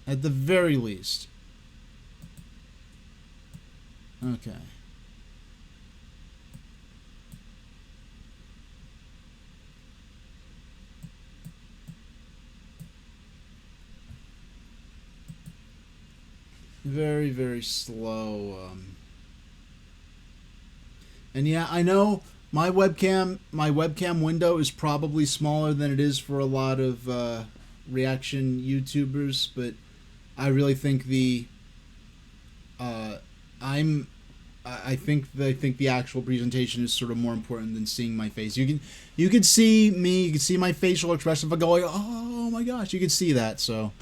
At the very least. Okay. Very, very slow. And yeah, I know my webcam window is probably smaller than it is for a lot of reaction YouTubers, but I really think I think the actual presentation is sort of more important than seeing my face. You can see me, you can see my facial expression if I go like, oh my gosh, you can see that. So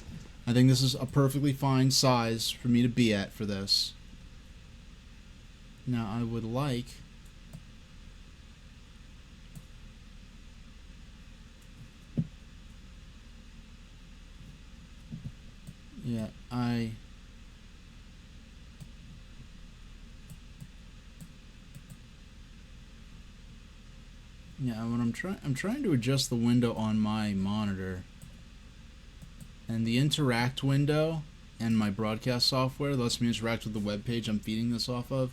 I think this is a perfectly fine size for me to be at for this. Now I would like when I'm trying to adjust the window on my monitor, and the interact window and my broadcast software lets me interact with the web page I'm feeding this off of.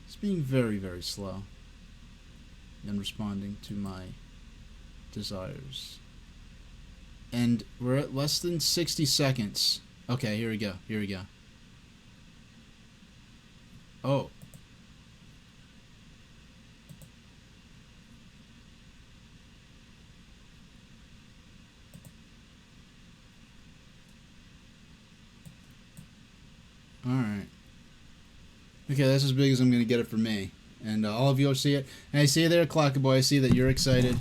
It's being very, very slow in responding to my desires. And we're at less than 60 seconds. Okay, here we go. Here we go. Oh. Alright. Okay, that's as big as I'm going to get it for me. And all of you will see it. And I see you there, Clocky Boy. I see that you're excited.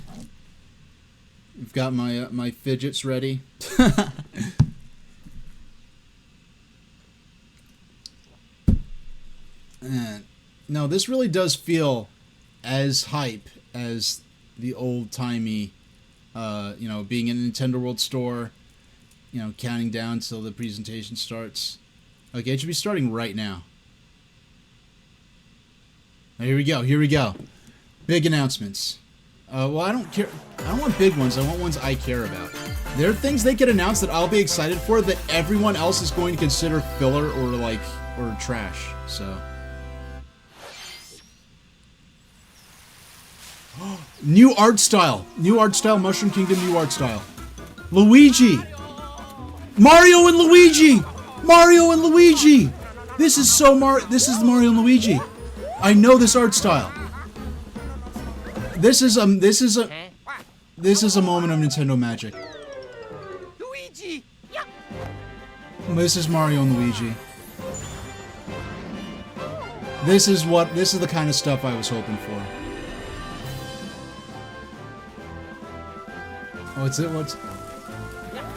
You've got my my fidgets ready. No, this really does feel as hype as the old-timey, you know, being in a Nintendo World Store, you know, counting down till the presentation starts. Okay, it should be starting right now. Here we go, here we go. Big announcements. Well, I don't care. I don't want big ones. I want ones I care about. There are things they could announce that I'll be excited for that everyone else is going to consider filler or trash. So. New art style. New art style. Mushroom Kingdom. New art style. Luigi. Mario and Luigi. Mario and Luigi. This is so This is Mario and Luigi. I know this art style. This is a moment of Nintendo magic. Luigi. This is Mario and Luigi. This is the kind of stuff I was hoping for.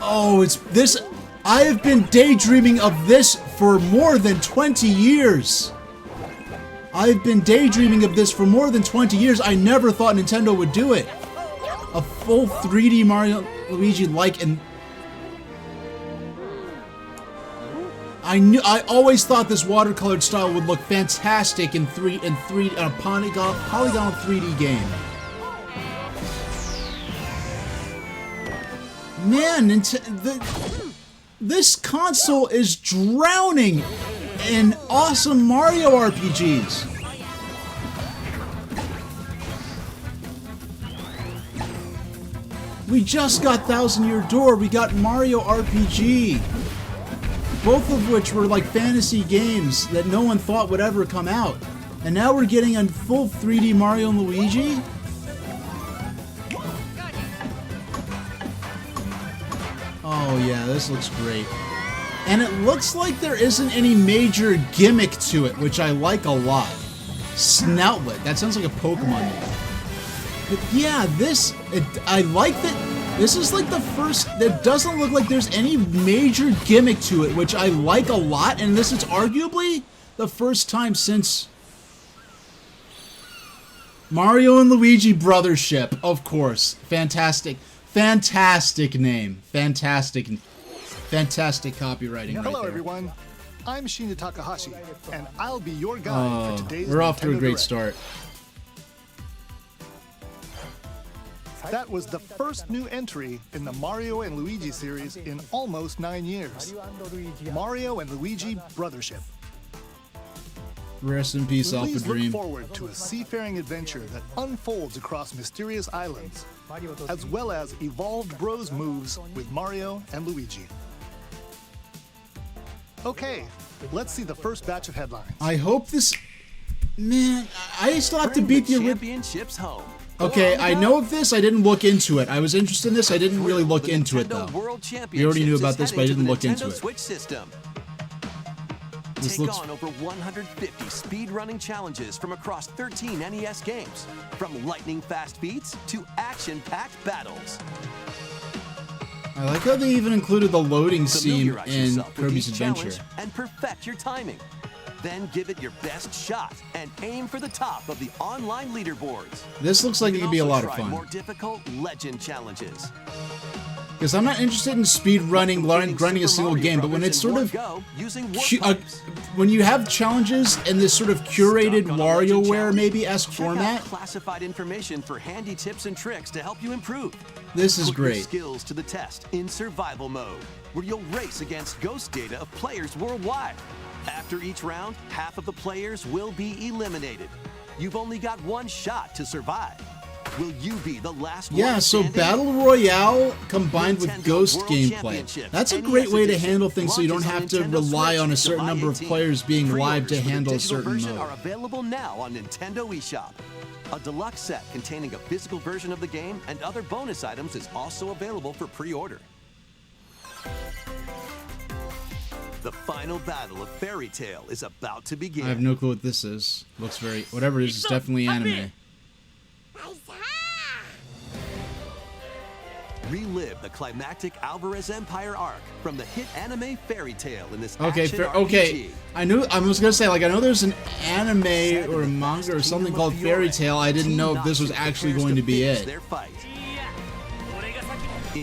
Oh, it's this. I have been daydreaming of this for more than 20 years. I've been daydreaming of this for more than 20 years. I never thought Nintendo would do it. A full 3D Mario Luigi like, and I always thought this watercolored style would look fantastic in a polygonal 3D game. Man, this console is drowning in awesome Mario RPGs. We just got Thousand Year Door. We got Mario RPG. Both of which were like fantasy games that no one thought would ever come out. And now we're getting a full 3D Mario and Luigi? Oh yeah, this looks great. And it looks like there isn't any major gimmick to it, which I like a lot. Snoutlet. That sounds like a Pokemon name. But yeah, I like that. This is like the first. It doesn't look like there's any major gimmick to it, which I like a lot. And this is arguably the first time since Mario and Luigi Brothership, of course. Fantastic. Fantastic name. Fantastic copywriting. Hello, there. everyone. I'm Shinya Takahashi, and I'll be your guide for today's we're off to a Nintendo great Direct. start. That was the first new entry in the Mario and Luigi series in almost 9 years. Mario and Luigi Brothership. Rest in peace, Alpha Please look Dream. forward to a seafaring adventure that unfolds across mysterious islands, as well as evolved Bros moves with Mario and Luigi. Okay, let's see the first batch of headlines. I hope this. Man, I still have to beat the original. Championships home. Okay, I know of this. I didn't look into it. I was interested in this. I didn't really look into it though. We already knew about this, but I didn't look into it. Switch system. This Take looks. on over 150 speedrunning challenges from across 13 NES games, from lightning-fast feats to action-packed battles. I like how they even included the loading scene Familiarize in yourself with Kirby's each Adventure. challenge and perfect your timing. Then give it your best shot and aim for the top of the online leaderboards. This looks like it could be a lot of Also try fun. more difficult legend challenges. Because I'm not interested in speed running, grinding a single game, but when it's sort of when you have challenges in this sort of curated WarioWare maybe-esque format, classified information for handy tips and tricks to help you improve. this is Put your great. skills to the test in survival mode, where you'll race against ghost data of players worldwide. After each round, half of the players will be eliminated. You've only got one shot to survive. Will you be the last one Yeah, so standing? Battle Royale combined with Nintendo Ghost World gameplay. Championship, That's a NES great way to edition, handle things so you don't launches have to on Nintendo rely Switch on a certain July number of 18. players being live to Pre-orders for the handle a digital certain version mode. are available now on Nintendo eShop. A deluxe set containing a physical version of the game and other bonus items is also available for pre-order. The final battle of Fairy Tail is about to begin. I have no clue what this is. Looks very... Whatever it is, it's definitely anime. Relive the climactic Alvarez Empire arc from the hit anime Fairy Tail in this Okay, action RPG. okay. I was gonna say, like, I know there's an anime or a manga or something called Fairy Tail. I didn't know if this was actually going to be it.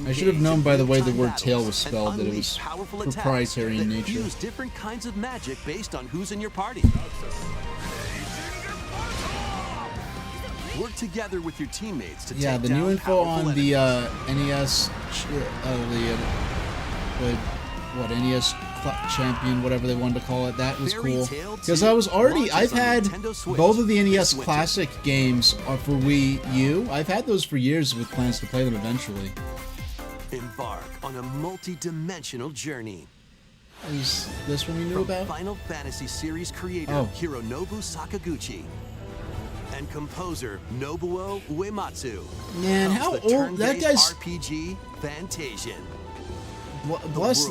I should have known by the way the word tail was spelled that it was proprietary in nature. Use different kinds of magic based on who's in your party. Work together with your teammates to Yeah, take the down new info powerful on the enemies. NES, NES Champion, whatever they wanted to call it, that was cool. Because I've had both of the NES Classic games for Wii U. I've had those for years with plans to play them eventually. Embark on a multi-dimensional journey. Is this one we knew From about? Final Fantasy series creator Hironobu Sakaguchi and composer Nobuo Uematsu. Man, comes how the old that turn-based guy's? RPG Fantasian. Bless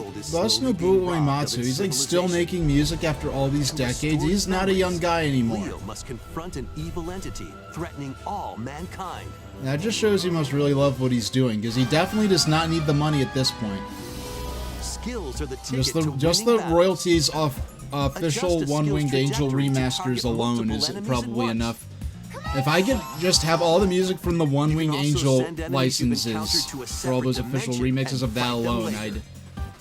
Nobuo Uematsu. He's like still making music after all these decades. He's not a young guy anymore. Leo must confront an evil entity threatening all mankind. That just shows he must really love what he's doing, because he definitely does not need the money at this point. Skills are the ticket Just the royalties off official One-Winged Angel remasters alone is probably enough. If I could just have all the music from the One-Winged Angel licenses for all those official remixes of that alone,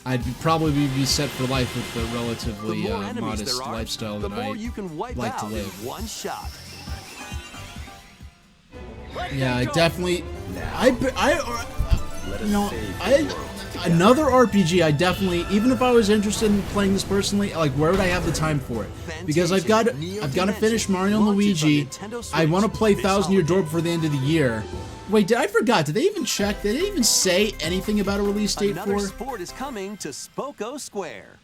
I'd probably be set for life with the relatively modest lifestyle that I like to live. One shot. Yeah, I definitely. Another RPG. I definitely, even if I was interested in playing this personally, like, where would I have the time for it? Because I've got to finish Mario and Luigi. I want to play Thousand Year Door before the end of the year. Wait, I forgot. Did they even check? Did they even say anything about a release date Another for? sport is coming to Spoko Square.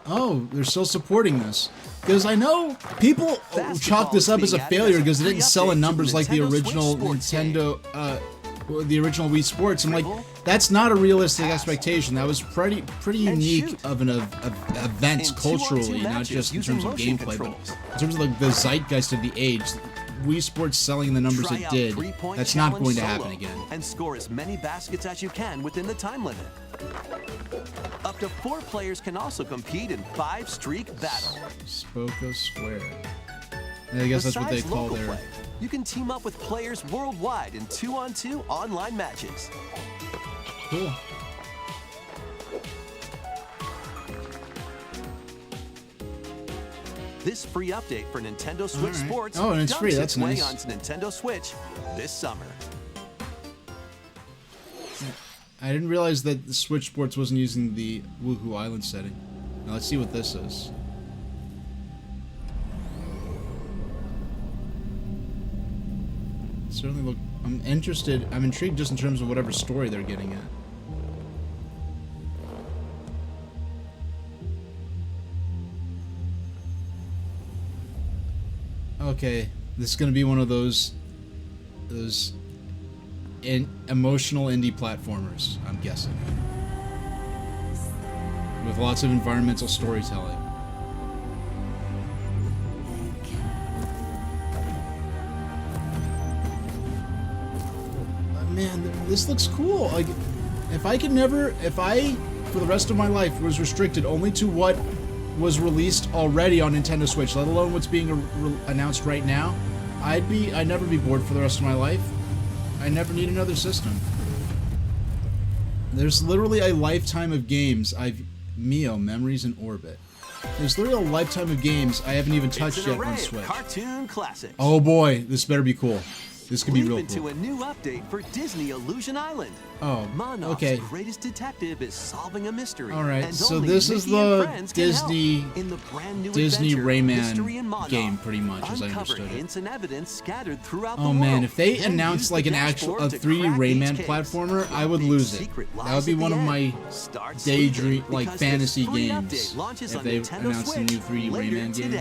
Oh, they're still supporting this. Because I know people chalk this up as a failure because it didn't sell in numbers like the original Nintendo, the original Wii Sports. I'm like, that's not a realistic expectation. That was pretty unique of an event culturally, not just in terms of gameplay, but in terms of like the zeitgeist of the age. Wii Sports selling the numbers it did, that's not going to happen again. And score as many baskets as you can within the time limit. Up to 4 players can also compete in 5-streak battles. Spoko Square. I guess that's what they call their... Play, you can team up with players worldwide in 2-on-2 online matches. Cool. This free update for Nintendo Switch Sports and it's free. That's nice. On Nintendo Switch this summer. I didn't realize that the Switch Sports wasn't using the Woohoo Island setting. Now let's see what this is. Certainly look. I'm interested. I'm intrigued just in terms of whatever story they're getting at. Okay, this is gonna be one of those emotional indie platformers, I'm guessing, with lots of environmental storytelling. Man, this looks cool. Like, if I for the rest of my life was restricted only to what was released already on Nintendo Switch, let alone what's being announced right now, I'd never be bored for the rest of my life. I never need another system. There's literally a lifetime of games Mio, Memories in Orbit. There's literally a lifetime of games I haven't even touched yet on Switch. Cartoon classics. Oh boy, this better be cool. This could be real cool. Into a new update for Disney Illusion Island. Oh, Monarch's okay. greatest detective is solving a mystery. All right, so this is the Disney Rayman game, pretty much, as I understood hints it. and evidence scattered throughout the Oh man, world. if they announced like a 3D Rayman platformer, I would lose it. That would be one of my daydream, like fantasy games. If they announced a new 3D Rayman game.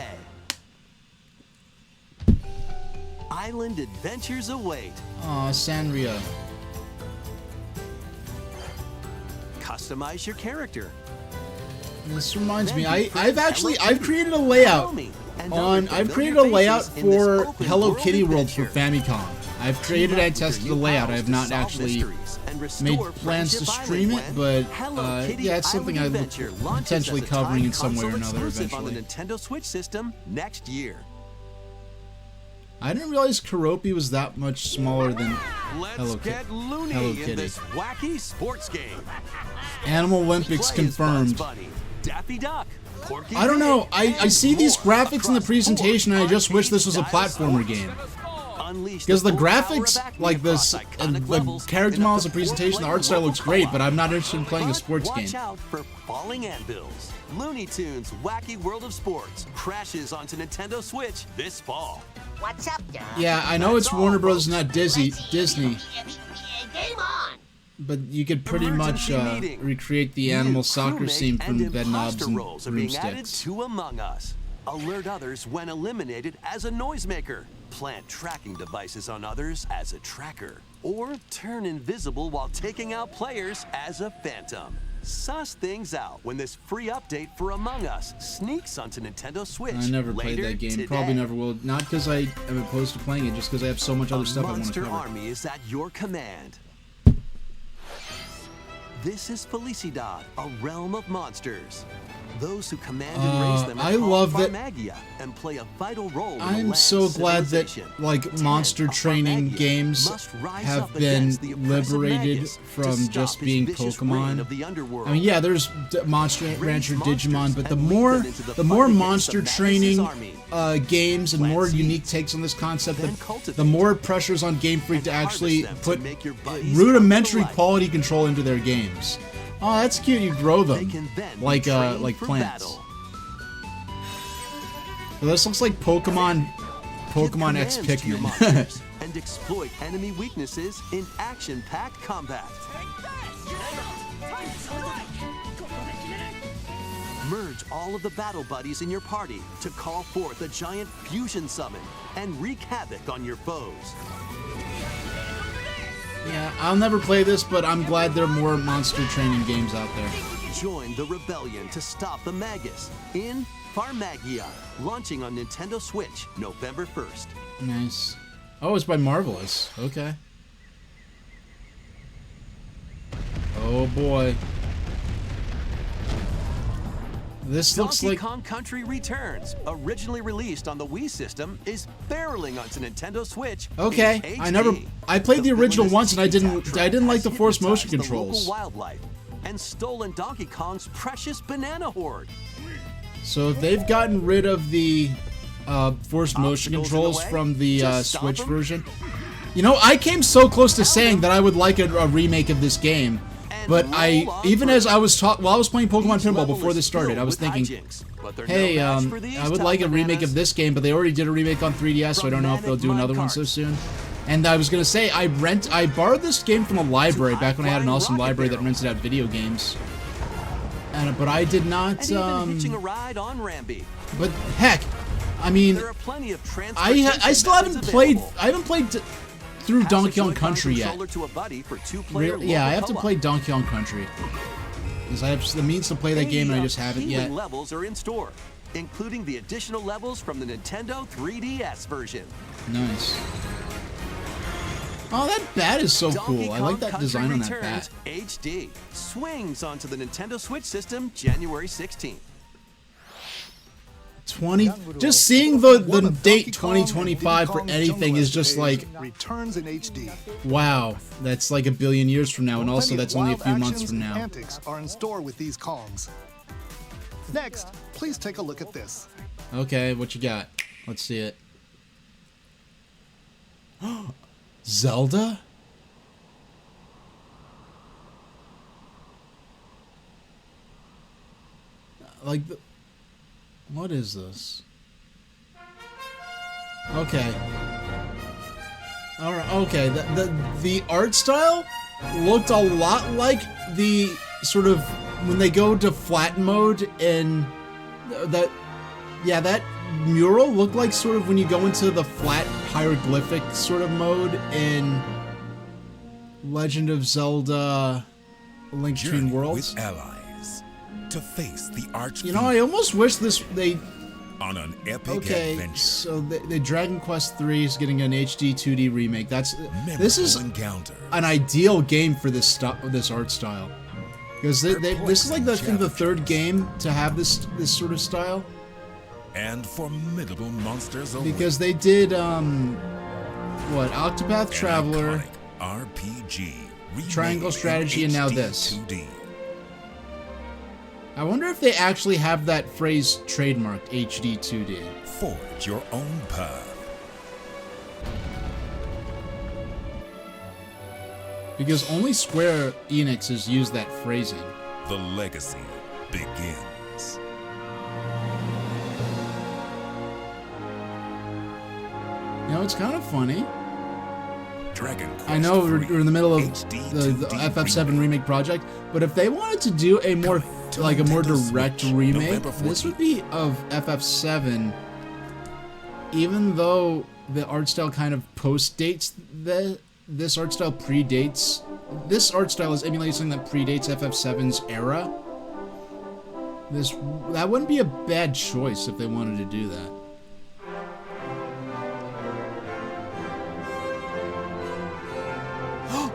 Island adventures await. Aw, Sanria. Customize your character. This reminds me, I've created a layout for Hello Kitty World for Famicom. I've created and tested the layout. I have not actually made plans to stream it, but yeah, it's something I look potentially covering in some way or another eventually. On the Nintendo Switch system next year. I didn't realize Karopi was that much smaller than Let's get loony in this wacky sports game. Animal Olympics Play as Bugs confirmed. Bunny, Daffy Duck, Porky I don't know. Pig, I see these more graphics in the across presentation, and I just wish this was a arcade platformer game. Unleash Because the full power graphics, of acme like across the iconic levels character in up models, to the presentation, the 4-player art style looks local great, co-op. but I'm not interested in playing a But sports game. watch out for falling anvils. Looney Tunes Wacky World of Sports crashes onto Nintendo Switch this fall. What's up, Doc? Yeah, I know it's Warner Bros. Not Disney, Game on! but you could pretty much Emergency meeting. recreate the New animal soccer crewmate scene from and Bed Knobs imposter and roles are being added Broomsticks. to Among Us. Alert others when eliminated as a noisemaker. Plant tracking devices on others as a tracker. Or turn invisible while taking out players as a phantom. Suss things out when this free update for Among Us sneaks onto Nintendo Switch. I never played later that game. today. Probably never will. Not because I am opposed to playing it, just because I have so much other A stuff I want to monster cover. army is at your command. This is Felicidad, a realm of monsters. Those who command and raise them are I called love that- Farmagia and play a vital role in the I'm land's so glad that civilization. like 10 monster of training Farmagia games must rise have up been against the oppressive liberated Magus to from stop just his being vicious reign Pokemon. of the underworld. I mean, yeah, there's Monster Rancher Raise Digimon, monsters but the and lead more them into the the more fight against monster the Magus' training army. games and Plant more seeds, unique takes on this concept, then the cultivate more pressures on Game Freak and to actually harvest them to put make your buddies rudimentary come to life. quality control into their games. Oh, that's cute. You grow They them can then be like trained for plants. battle. Well, this looks like Pokemon Give X commands to your Pikmin. monsters and exploit enemy weaknesses in action-packed combat. Merge all of the battle buddies in your party to call forth a giant fusion summon and wreak havoc on your foes. Yeah, I'll never play this, but I'm glad there are more monster training games out there. Join the rebellion to stop the Magus in Farmagia, launching on Nintendo Switch November 1st. Nice. Oh, it's by Marvelous. Okay. Oh boy. This looks Donkey like Kong Country Returns, originally released on the Wii system, is barreling onto Nintendo Switch. okay. in I played the original villainous once and I T-Town didn't like the has force motion hypnotized the controls. local wildlife and stolen Donkey Kong's precious banana horde. So if they've gotten rid of the force motion Obstacles in the controls way? from the Just stomp Switch 'em? version, you know, I came so close to saying that I would like a remake of this game. But I, roll on even through. as I was while I was playing Pokemon Each Pinball level before is this started, filled I was with thinking, hijinks, but they're no hey, match for these I would tough like a remake bananas. of this game, but they already did a remake on 3DS, so I don't know if they'll do another one so soon. And I was gonna say, I borrowed this game from a library back when I had an awesome library that rented out video games. But I did not. And even hitching a ride on Rambi. But heck, I mean, There are plenty of transportation I still haven't methods played. available. I haven't played through Pass a Donkey Kong Joy-Con Country yet. controller to a buddy for two-player Yeah, I local have to co-op. play Donkey Kong Country. Because I have the means to play that game and I just haven't Healing yet. levels are in store, including the additional levels from the Nintendo 3DS version. Nice. Oh, that bat is so Donkey cool. I Kong like that Country design on that Returns bat. HD swings onto the Nintendo Switch system January 16th. Just seeing the One of date Donkey Kong and 2025 for Diddy Kong's anything jungle is just like, escapades returns in HD. wow, that's like a billion years from now, and also Plenty of that's only a wild few months actions from and now. Antics are in store with these Kongs. Next, please take a look at this. Okay, what you got? Let's see it. Zelda? Like, what is this? Okay. Alright, okay. The art style looked a lot like the sort of when they go to flat mode in that. Yeah, that mural looked like sort of when you go into the flat hieroglyphic sort of mode in Legend of Zelda: Link Between Journey Worlds. with allies to face the arch. You know, I almost wish they on an epic Okay, adventure. so the Dragon Quest III is getting an HD 2D remake. This is Encounters. an ideal game for this art style, because this is like I think the third game to have this sort of style. And formidable monsters await. Because they did Octopath An Traveler, iconic RPG, remade Triangle in Strategy, and now HD this. 2D. I wonder if they actually have that phrase trademarked, HD 2D. Forge your own path. Because only Square Enix has used that phrasing. The legacy begins. You know, it's kind of funny. Dragon Quest I know we're in the middle of HD the 2D FF7 remake project, but if they wanted to do a more Nintendo direct Switch, remake, November this 14th. would be of FF7. Even though the art style kind of post-dates this art style predates. This art style is emulating something that predates FF7's era. That wouldn't be a bad choice if they wanted to do that.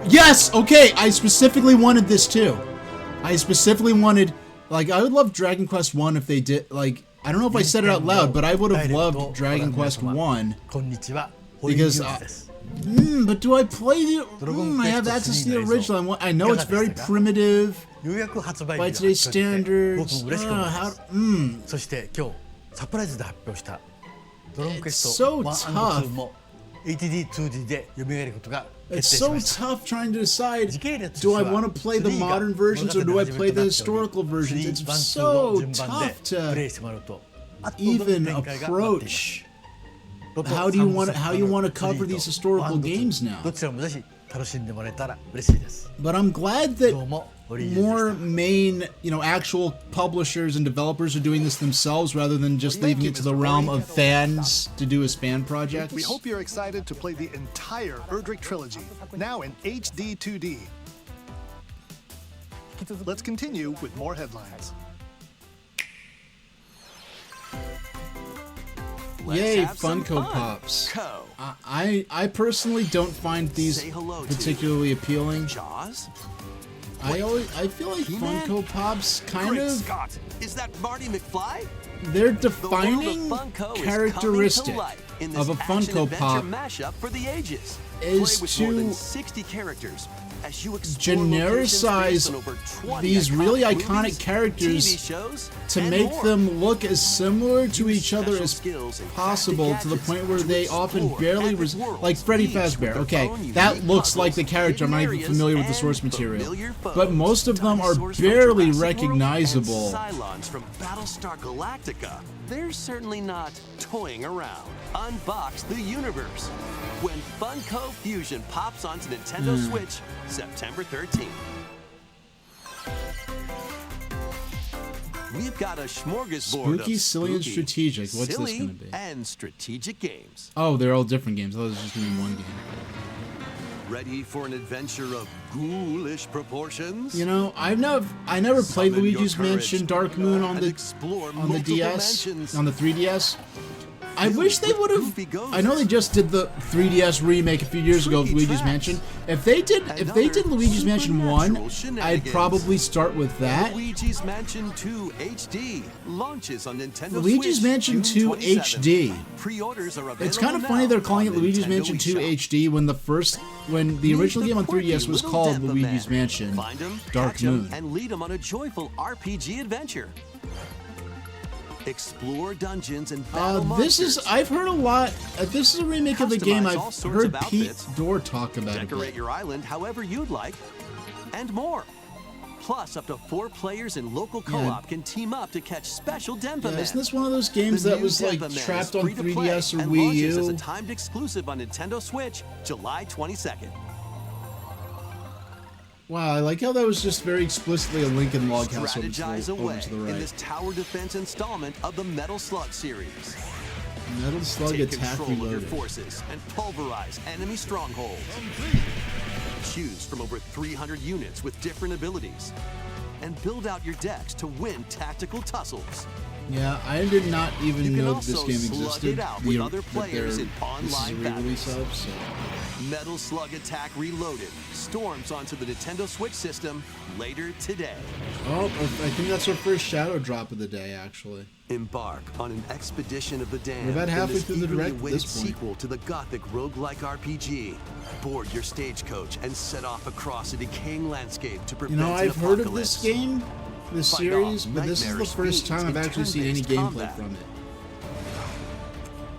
Yes! Okay, I specifically wanted this too. I specifically wanted, like, I would love Dragon Quest 1 if they did, like, I don't know if I said it out loud, but I would have loved Dragon Quest 1 because, but do I play the, I have access to the original. I know it's very primitive by today's standards. It's so tough. It's so tough trying to decide, do I want to play the modern versions or do I play the historical versions? It's so tough to even approach how you want to cover these historical games now. But I'm glad that more main, actual publishers and developers are doing this themselves rather than just leaving it to the realm of fans to do as fan projects. We hope you're excited to play the entire Erdrick trilogy, now in HD 2D. Let's continue with more headlines. Yay, have some Funko fun. Pops. Co. I personally don't find these Say hello to particularly appealing. Jaws? I feel like He-Man? Funko Pops kind Great of, Scott! Is that Marty McFly? they're The world of defining Funko characteristic is coming to life in this of a Funko action-adventure Pop mashup for the ages. is Play with more than to 60 characters as you explore locations based genericize on over 20 these really movies, iconic characters TV shows, to and make more. them look as similar to Use each other special as skills and possible crafted to the gadgets point where to they often explore barely epic worlds, like Freddy each with Fazbear. their Okay, own that unique looks like the puzzles, character. I'm not even hidden familiar with the areas, source and material, familiar foes. but most of them are Dinosaurs from barely Jurassic World recognizable. and Cylons from Battlestar Galactica. They're certainly not toying around. Unbox the universe when Funko Fusion pops onto Nintendo Switch September 13th. We've got a smorgasbord Spooky, of silly, and spooky, strategic. What's this silly, gonna be? and strategic games. Oh, they're all different games. I thought it was just gonna be one game. Ready for an adventure of ghoulish proportions? I never played Summon your Luigi's courage Mansion Dark Moon on and the explore on the multiple DS, mansions. on the 3DS. I Filled wish they with would goofy have. ghosts. I know they just did the 3DS remake a few years ago of Tricky Luigi's traps. Mansion. If they did other Luigi's Mansion 1, supernatural I'd shenanigans. probably start with that. Luigi's Mansion 2 HD launches on Nintendo Luigi's Switch Mansion June 2 27th. HD. Pre-orders are available It's kind of now funny they're calling it on Luigi's Nintendo Mansion 2 eShop. HD when the original game on 3DS was Quirky called little Luigi's Denpa Mansion Man. Find 'em, Dark catch 'em, Moon. and lead 'em on a joyful RPG adventure. Explore dungeons and battle monsters. I've heard a lot. This is a remake of the game. Customize all I've sorts heard of Pete outfits. Dorr talk about Decorate it. your island however you'd like, and more. Plus, up to 4 players in local co-op can team up to catch special Denpa Yeah, Man. isn't this one of those games The that new was like Denpa Man trapped is on free to play 3DS or and Wii launches as a U? timed exclusive on Nintendo Switch, July 22nd. Wow, I like how that was just very explicitly a Lincoln Log House over Strategize to away the in right. this tower defense installment of the Metal Slug series. Metal Slug Take Attack control of your Reloaded. forces and pulverize enemy strongholds. Choose from over 300 units with different abilities. And build out your decks to win tactical tussles. Yeah, I did not even You can know that this also game slug existed. it out with other that players in this is a online re-release battles. of, so. Metal Slug Attack Reloaded storms onto the Nintendo Switch system later today. Oh, I think that's our first shadow drop of the day, actually. Embark on an expedition of the damned. We're about in halfway this through the eagerly Direct at awaited this point. sequel to the gothic roguelike RPG. Board your stagecoach and set off across a decaying landscape to You prevent know, an I've heard of apocalypse. this game, this Fight series, off but this is the nightmarish first time fiends I've in actually seen any turn-based gameplay combat. from it.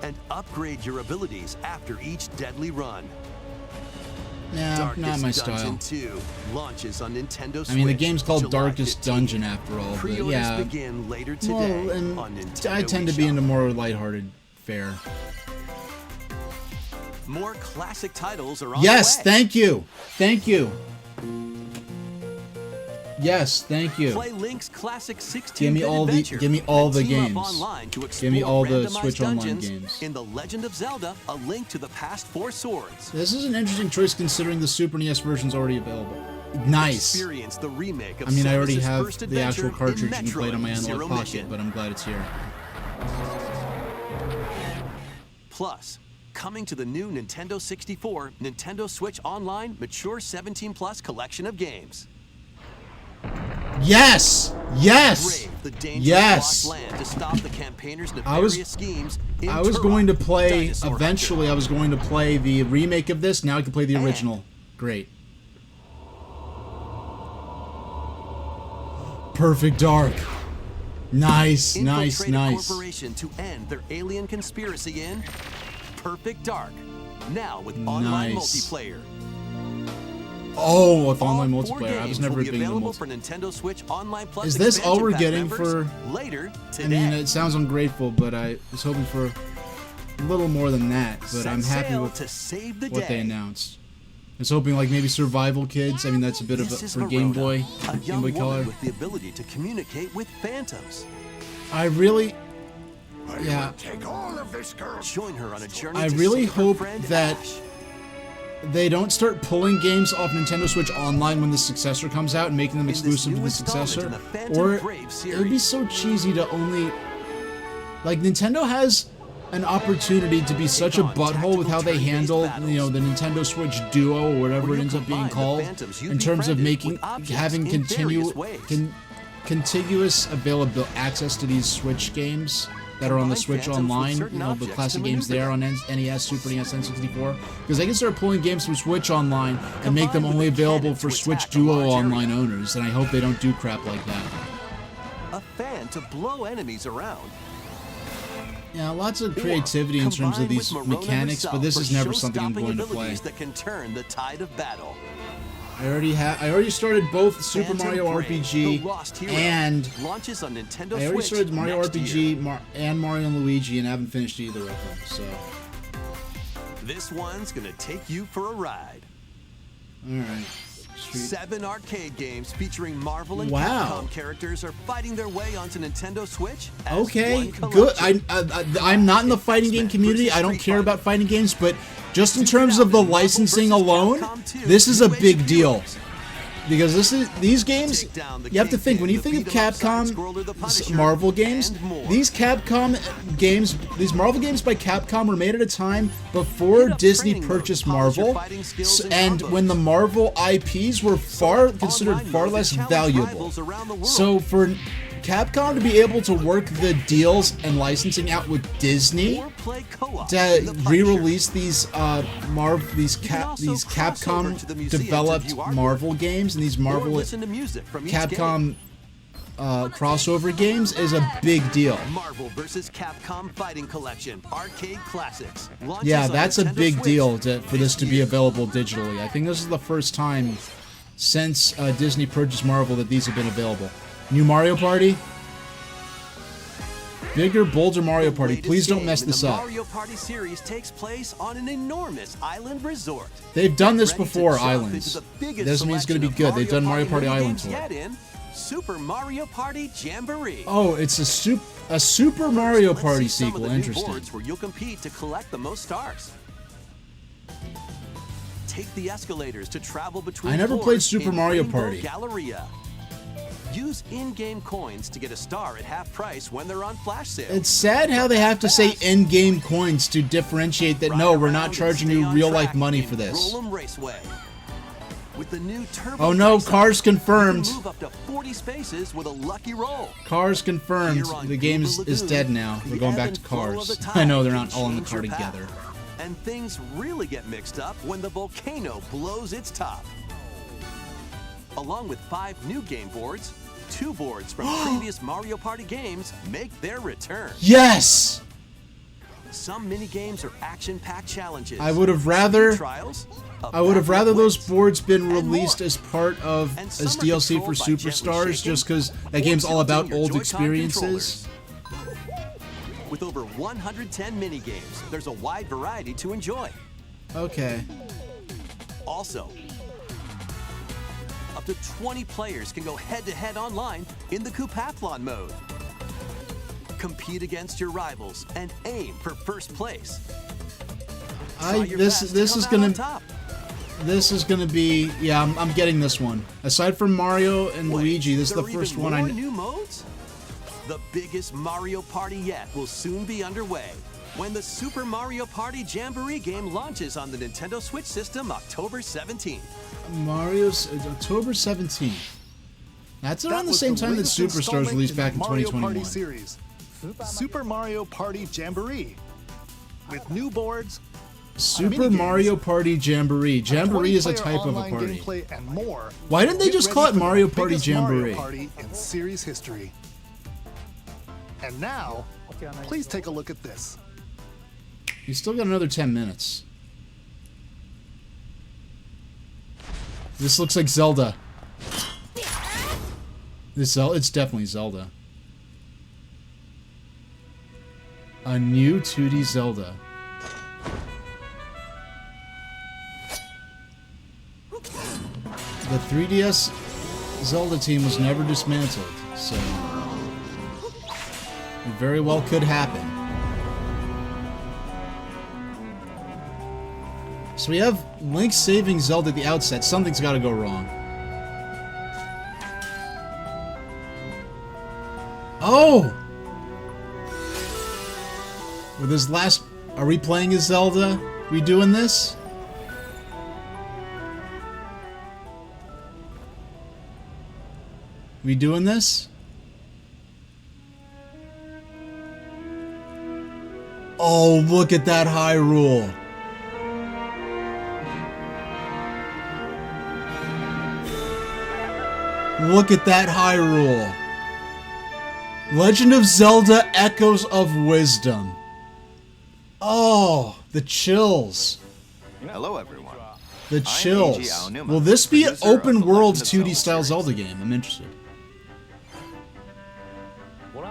And upgrade your abilities after each deadly run. Nah, Darkest not my style. Dungeon 2 launches on Nintendo Switch. I mean, the game's called July Darkest 15th. Dungeon after all, but Pre-orders yeah. begin later today Well, and on Nintendo I tend to be eShop. into more lighthearted fare. More classic titles are on Yes, the way. thank you. Thank you. Yes, thank you. Play Link's classic 16-bit Give me all the- adventure give me all and the team up games. online to Give me explore all the randomized Switch Online dungeons games. in The Legend of Zelda: A Link to the Past 4 Swords. This is an interesting choice considering the Super NES version's already available. Nice. Experience the remake of I mean, I already Samus's have first the actual adventure in cartridge and played on my Metroid Analog Zero Pocket, Mission. but I'm glad it's here. Plus, coming to the new Nintendo 64, Nintendo Switch Online Mature 17 Plus collection of games. Yes! Yes! Brave the dangerous Yes! lost land to stop the campaigners' I was- nefarious schemes in I was Turok, going to play, Dinosaur eventually Hunter. I was going to play the remake of this, now I can play the And- original. Great. Perfect Dark. Nice, nice, Infiltrate a nice. corporation to end their alien conspiracy in Perfect Dark. Now with online Nice. multiplayer. Oh, with online All 4 multiplayer. I was games never will a be big into available multiplayer. for Nintendo Switch Online Plus. Is this all expansion we're pack getting members for- later I today? mean, it sounds ungrateful, but I was hoping for a little more than that. But Set I'm happy sail with to save the what day. they announced. I was hoping like maybe Survival Kids. I mean, that's a bit of a, This is for Game Verona, Boy, a Game young Boy woman Color. with the ability to communicate with phantoms. I really, yeah, Take all of this, girl. Join her on a journey I to really save her hope friend that Ash. they don't start pulling games off Nintendo Switch Online when the successor comes out and making them In this exclusive to new the installment successor. in the Phantom Or Brave it would be series. so cheesy to only, like, Nintendo has an opportunity to be such a on butthole with how they tactical handle, turn-based you know, the Nintendo Switch Duo or whatever Where it you ends up being combine the called, phantoms you in terms of befriended making, with objects having in various ways. contiguous available access to these Switch games that are on the Combine Switch phantoms with Online, you certain know, the objects classic to games there on maneuver NES, Super NES, N64, because they can start pulling games from Switch Online and make them Combine with only the available cannon for to Switch attack a large Duo area. Online owners, and I hope they don't do crap like that. A fan to blow enemies around. Yeah, lots of Or creativity in terms combine of these with Morona mechanics, but herself this for is never something I'm show-stopping going to play. abilities that can turn the tide of battle. I already started both Super Phantom Mario Brave, RPG The Lost Hero, and launches on Nintendo I already Switch started Mario next RPG year. and Mario and Luigi, and haven't finished either of them. So, This one's gonna take you for a ride. all right. Street. 7 arcade games featuring Marvel and Wow. Capcom characters are fighting their way onto Nintendo Switch. As Okay, one good. collection. I'm not in the fighting game community. I don't care about fighting games, but just in terms of the licensing alone, this is a big deal. Because these games, you have to think, when you think of Capcom Marvel games, these Marvel games by Capcom were made at a time before Disney purchased Marvel, and when the Marvel IPs were considered far less valuable. So for Capcom to be able to work the deals and licensing out with Disney to re-release these Capcom developed Marvel games and these Marvel Capcom crossover games is a big deal. Marvel vs. Capcom Fighting Collection Arcade Classics. Yeah, launches on that's a Nintendo big Switch deal for this to be year. available digitally. I think this is the first time since Disney purchased Marvel that these have been available. New Mario Party. Bigger, bolder Mario Party. Latest Please don't game mess in this the up. Mario Party series takes place on an enormous island resort. They've done this Ready to before, jump Islands. into the biggest Doesn't mean it's going to be selection good. of They've done Mario Party mini Island games tour. yet in Super Mario Party Jamboree. Oh, it's a Super Mario Let's Party see some of sequel. the new Interesting. boards where you'll compete to collect the most stars. Take the escalators to travel between I never floors played Super in Mario Rainbow Party. Galleria. Use in-game coins to get a star at half price when they're on flash sale. It's sad how they have to say in-game coins to differentiate that, no, we're not charging you real-life money for this. Roll 'em Raceway. With the new turbo Oh no, dice cars you can confirmed. move up to 40 spaces with a lucky roll. Cars confirmed. Here on The game is Google Lagoon, dead now. the We're going ebb back and to flow of cars. the tide I know they're can not all in the change car your path. together. And things really get mixed up when the volcano blows its top. Along with 5 new game boards, 2 boards from previous Mario Party games make their return. Yes! Some mini games are action-packed challenges. I would have rather Trials, a I would have battle rather of those wits, boards been and released more. as part of And as some are DLC for controlled by gently Superstars, shaking just because that or game's all about tilting your old Joy-Con experiences. controllers. With over 110 mini games, there's a wide variety to enjoy. Okay. Also, up to 20 players can go head-to-head online in the Coupathlon mode. Compete against your rivals and aim for first place. Try your best to This come is out gonna on top. this is gonna be, yeah, I'm getting this one. Aside from Mario and Wait, Luigi, this is the there are first even one I more new modes? The biggest Mario Party yet will soon be underway when the Super Mario Party Jamboree game launches on the Nintendo Switch system October 17th. Mario's October 17th. That's That around the was same time that latest Superstars installment released in back the in Mario 2021. Party series, Super Mario Party Jamboree, with new boards, Super minigames, Mario Party Jamboree. Jamboree is a 20-player type of a online party. gameplay and more. Why didn't they Get just ready call it for the Mario Party biggest Jamboree? Mario Party in series history. And now, please take a look at this. You still got another 10 minutes. This looks like Zelda. It's definitely Zelda. A new 2D Zelda. The 3DS Zelda team was never dismantled, so it very well could happen. So we have Link saving Zelda at the outset. Something's got to go wrong. Oh! With his last... Are we playing as Zelda? We doing this? We doing this? Oh, look at that Hyrule. Look at that Hyrule. Legend of Zelda Echoes of Wisdom. Oh, the chills. Hello, everyone. The chills. Aonuma, Will this be an producer of the open world Legend of 2D style Zelda Zelda game? I'm interested.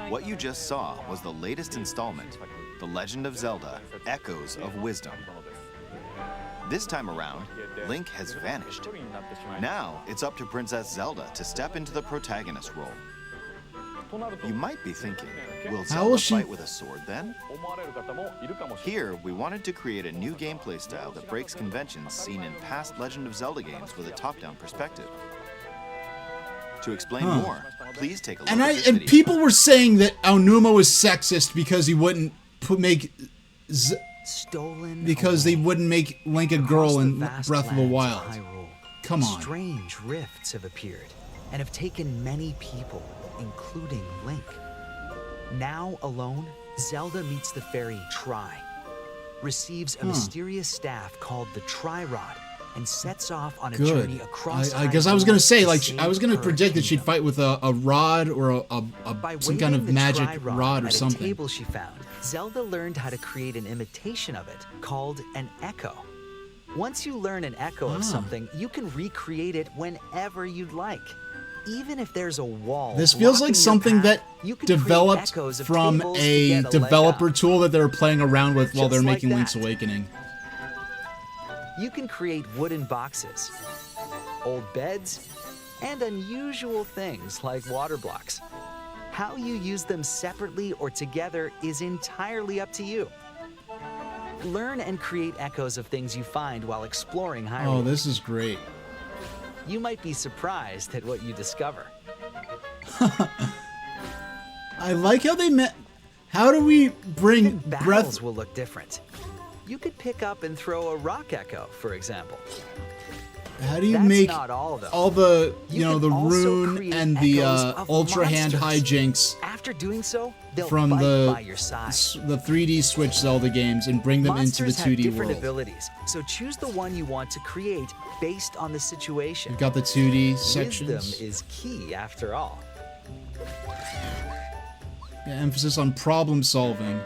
What you just saw was the latest installment, The Legend of Zelda: Echoes of Wisdom. This time around, Link has vanished. Now, it's up to Princess Zelda to step into the protagonist role. You might be thinking, will How Zelda will she- fight with a sword then? Here, we wanted to create a new gameplay style that breaks conventions seen in past Legend of Zelda games with a top-down perspective. To explain more, please take a look And at this and video. people were saying that Aonuma was sexist because he wouldn't make Stolen because they wouldn't make Link a girl in Breath of the Wild. Come on. Strange rifts have appeared and have taken many people, including Link. Now alone, Zelda meets the fairy Tri, receives a mysterious staff called the Tri-Rod, and sets off on a Good. journey across I guess I was gonna say, like, I was gonna save her predict that she'd kingdom. fight with a rod or By some kind of waving the magic Tri-Rod rod or at a something. table she found, Zelda learned how to create an imitation of it called an echo. Once you learn an echo of something, you can recreate it whenever you'd like. Even if there's a wall. This feels blocking like your something path, that you can create developed echoes of from tables to a get leg developer up. tool that they were playing around with while they're Just like making Link's that. Awakening. You can create wooden boxes, old beds, and unusual things like water blocks. How you use them separately or together is entirely up to you. Learn and create echoes of things you find while exploring Hyrule. Oh, this is great. You might be surprised at what you discover. I like how they met. How do we bring Even breath? battles will look different. You could pick up and throw a rock echo, for example. How do you That's make not all, though. all the You the can also rune create and the echoes of ultra hand monsters. hijinks After doing so, they'll from fight the by your side. the 3D Switch Zelda games and bring them into the Monsters have 2D different world? abilities, so choose the one you want to create based on the situation. You've got the 2D sections. Wisdom is key, after all. Yeah, emphasis on problem solving.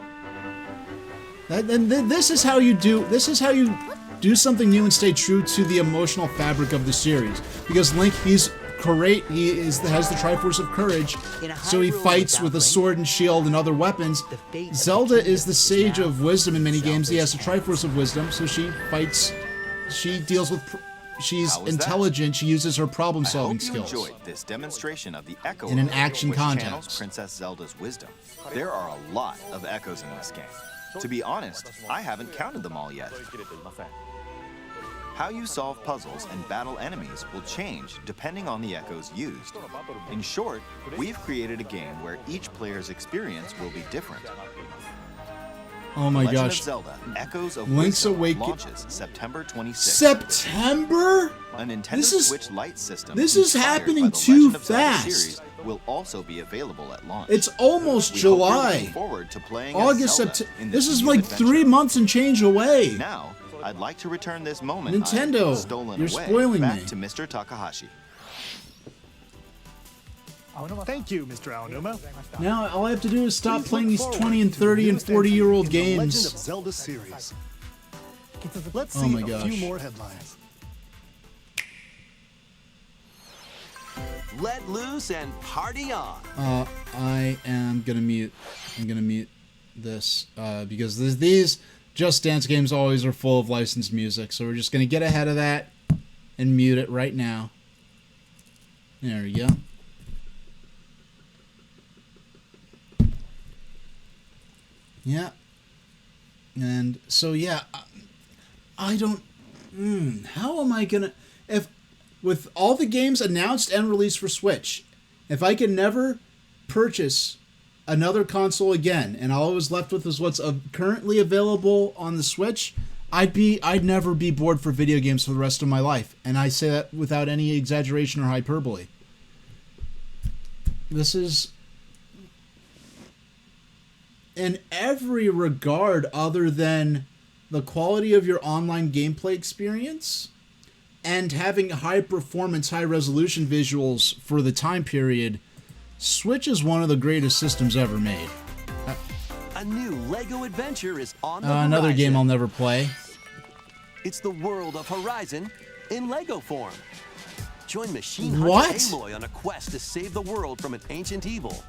This is how you do. This is how you do something new and stay true to the emotional fabric of the series. Because Link, he's great. Has the Triforce of Courage, In a so he Hyrule fights without with a Link, sword and shield and other weapons. the fate of Zelda the is the kingdom Sage now of Wisdom in many games. He has the Zelda's Triforce of Wisdom, so she fights. She deals with. She's How was that? intelligent. She uses her problem-solving I hope you skills. enjoyed this demonstration of the Echo In an ability, action which context. channels Princess Zelda's wisdom. There are a lot of echoes in this game. To be honest, I haven't counted them all yet. How you solve puzzles and battle enemies will change depending on the echoes used. In short, we've created a game where each player's experience will be different. Oh my Legend gosh! of Zelda: Echoes of Link's Wisdom Awaken- launches September 26th. September? A Nintendo This is- Switch Lite system. this is inspired happening by the too Legend of Zelda fast. series will also be available at launch. It's almost We hope you're July. looking forward to playing as August, Zelda September. in This is new like adventure. 3 months and change away. Now, I'd like to return this moment Nintendo, I've stolen you're away spoiling back me. to Mr. Takahashi. Thank you, Mr. Aonuma. Now all I have to do is stop Please playing look these forward 20 and to the 30 and newest 40-year-old entry in the Legend of games. Zelda series. Let's Oh see my a gosh. few more headlines. Let loose and party on. I am gonna mute. I'm gonna mute this because these Just Dance games always are full of licensed music. So we're just gonna get ahead of that and mute it right now. There we go. Yeah. And so yeah, I don't. How am I gonna if with all the games announced and released for Switch, if I can never purchase another console again, and all I was left with is what's currently available on the Switch, I'd never be bored for video games for the rest of my life, and I say that without any exaggeration or hyperbole. This is, in every regard other than the quality of your online gameplay experience and having high performance, high resolution visuals for the time period, Switch is one of the greatest systems ever made. A new Lego adventure is on the horizon. Another game I'll never play. It's the world of Horizon in Lego form. Join Machine What? Hunter Aloy on a quest to save the world from an ancient evil.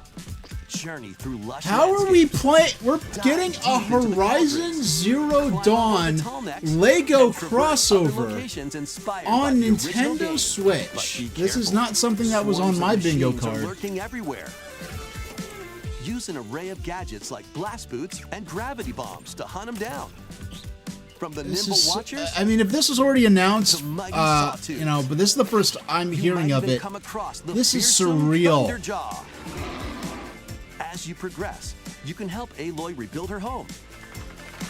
Journey through lush How are we landscapes. playing? We're getting a deep into the Horizon cauldrons. Zero Climb Dawn over the tall necks Lego and traverse other crossover locations inspired by on the original Nintendo game. But Switch. be This is careful. not something that was on Swarms of my bingo machines are card. lurking everywhere. Use an array of gadgets like blast boots and gravity bombs to hunt them down. From the This nimble is, watchers, I mean, if this was already announced, The mighty sawtooth. you know, but this is the first I'm you hearing might of even it. come across the This is fearsome surreal. Thunderjaw. As you progress, you can help Aloy rebuild her home.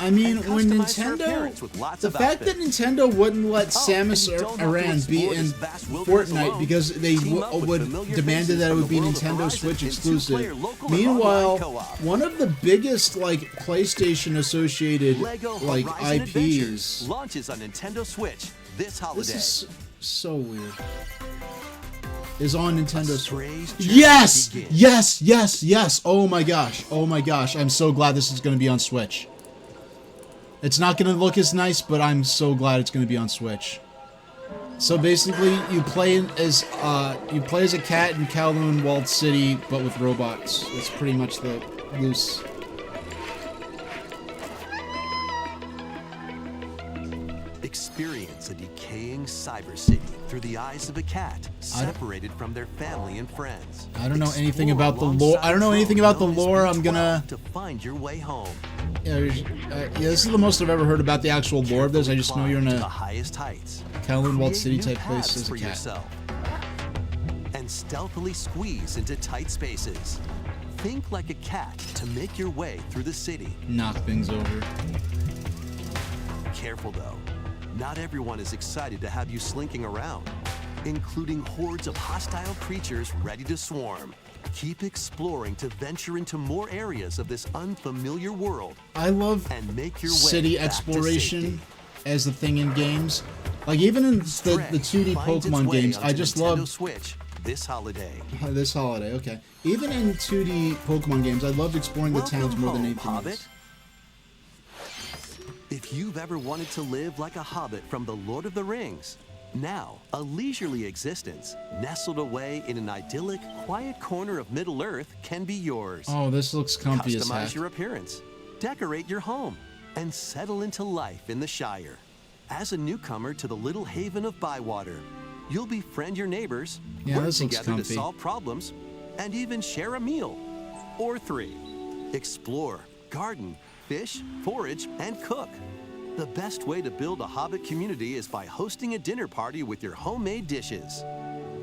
I mean, and when customize her Nintendo, appearance with lots the of fact that outfits. Nintendo wouldn't let and Samus you don't have to Aran be explore in this vast wilderness Fortnite alone. because they Team up with would familiar demanded faces that it from would the be world of Nintendo Horizon Switch in exclusive. two-player local and Meanwhile, online co-op. one of the biggest like PlayStation associated Lego like Horizon IPs. Adventures launches on Nintendo Switch this holiday. This is so weird. Is on Nintendo Switch. Strange journey Yes! begins. Yes! Yes! Yes! Oh my gosh! Oh my gosh! I'm so glad this is going to be on Switch. It's not going to look as nice, but I'm so glad it's going to be on Switch. So basically, you play as a cat in Kowloon Walled City, but with robots. It's pretty much the loose. Experience a decaying cyber city through the eyes of a cat separated from their family and friends. I don't know anything Explore about the lore. I don't know alongside anything about the Chrono lore. SB12 I'm gonna. to find your way home. Yeah, this is the most I've ever heard about the actual lore of this. I just know you're in Climb to the a highest heights. Kowloon Walled Create City new type place paths as a for cat. yourself. And and stealthily squeeze into tight spaces. Think like a cat to make your way through the city. Knock things over. Careful though, not everyone is excited to have you slinking around, including hordes of hostile creatures ready to swarm. Keep exploring to venture into more areas of this unfamiliar world. I love and make your way city back to exploration safety. as the thing in games. Like even in the 2D finds its Pokemon way games, I onto just Nintendo love Switch this holiday. this holiday. Okay, even in 2D Pokemon games, I loved exploring the towns more than home, anything Hobbit. else. If you've ever wanted to live like a hobbit from The Lord of the Rings, now a leisurely existence nestled away in an idyllic, quiet corner of Middle-earth can be yours. Oh, this looks comfy as Customize heck. your appearance, decorate your home, and settle into life in the Shire. As a newcomer to the little haven of Bywater, you'll befriend your neighbors, Yeah, work this looks together to comfy. solve problems, and even share a meal. Or 3. Explore, garden, fish, forage, and cook. The best way to build a Hobbit community is by hosting a dinner party with your homemade dishes.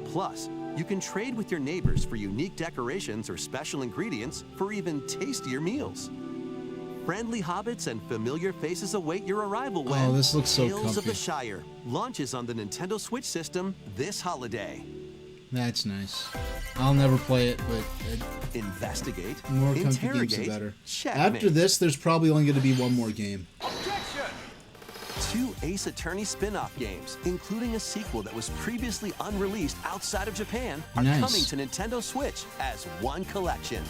Plus, you can trade with your neighbors for unique decorations or special ingredients for even tastier meals. Friendly hobbits and familiar faces await your arrival when Oh, this looks so Tales of comfy. the Shire launches on the Nintendo Switch system this holiday. That's nice. I'll never play it, but Investigate, more comfy games the interrogate, better. checkmate. After this, there's probably only going to be one more game. 2 Ace Attorney spin-off games, including a sequel that was previously unreleased outside of Japan, are Nice. coming to Nintendo Switch as one collection.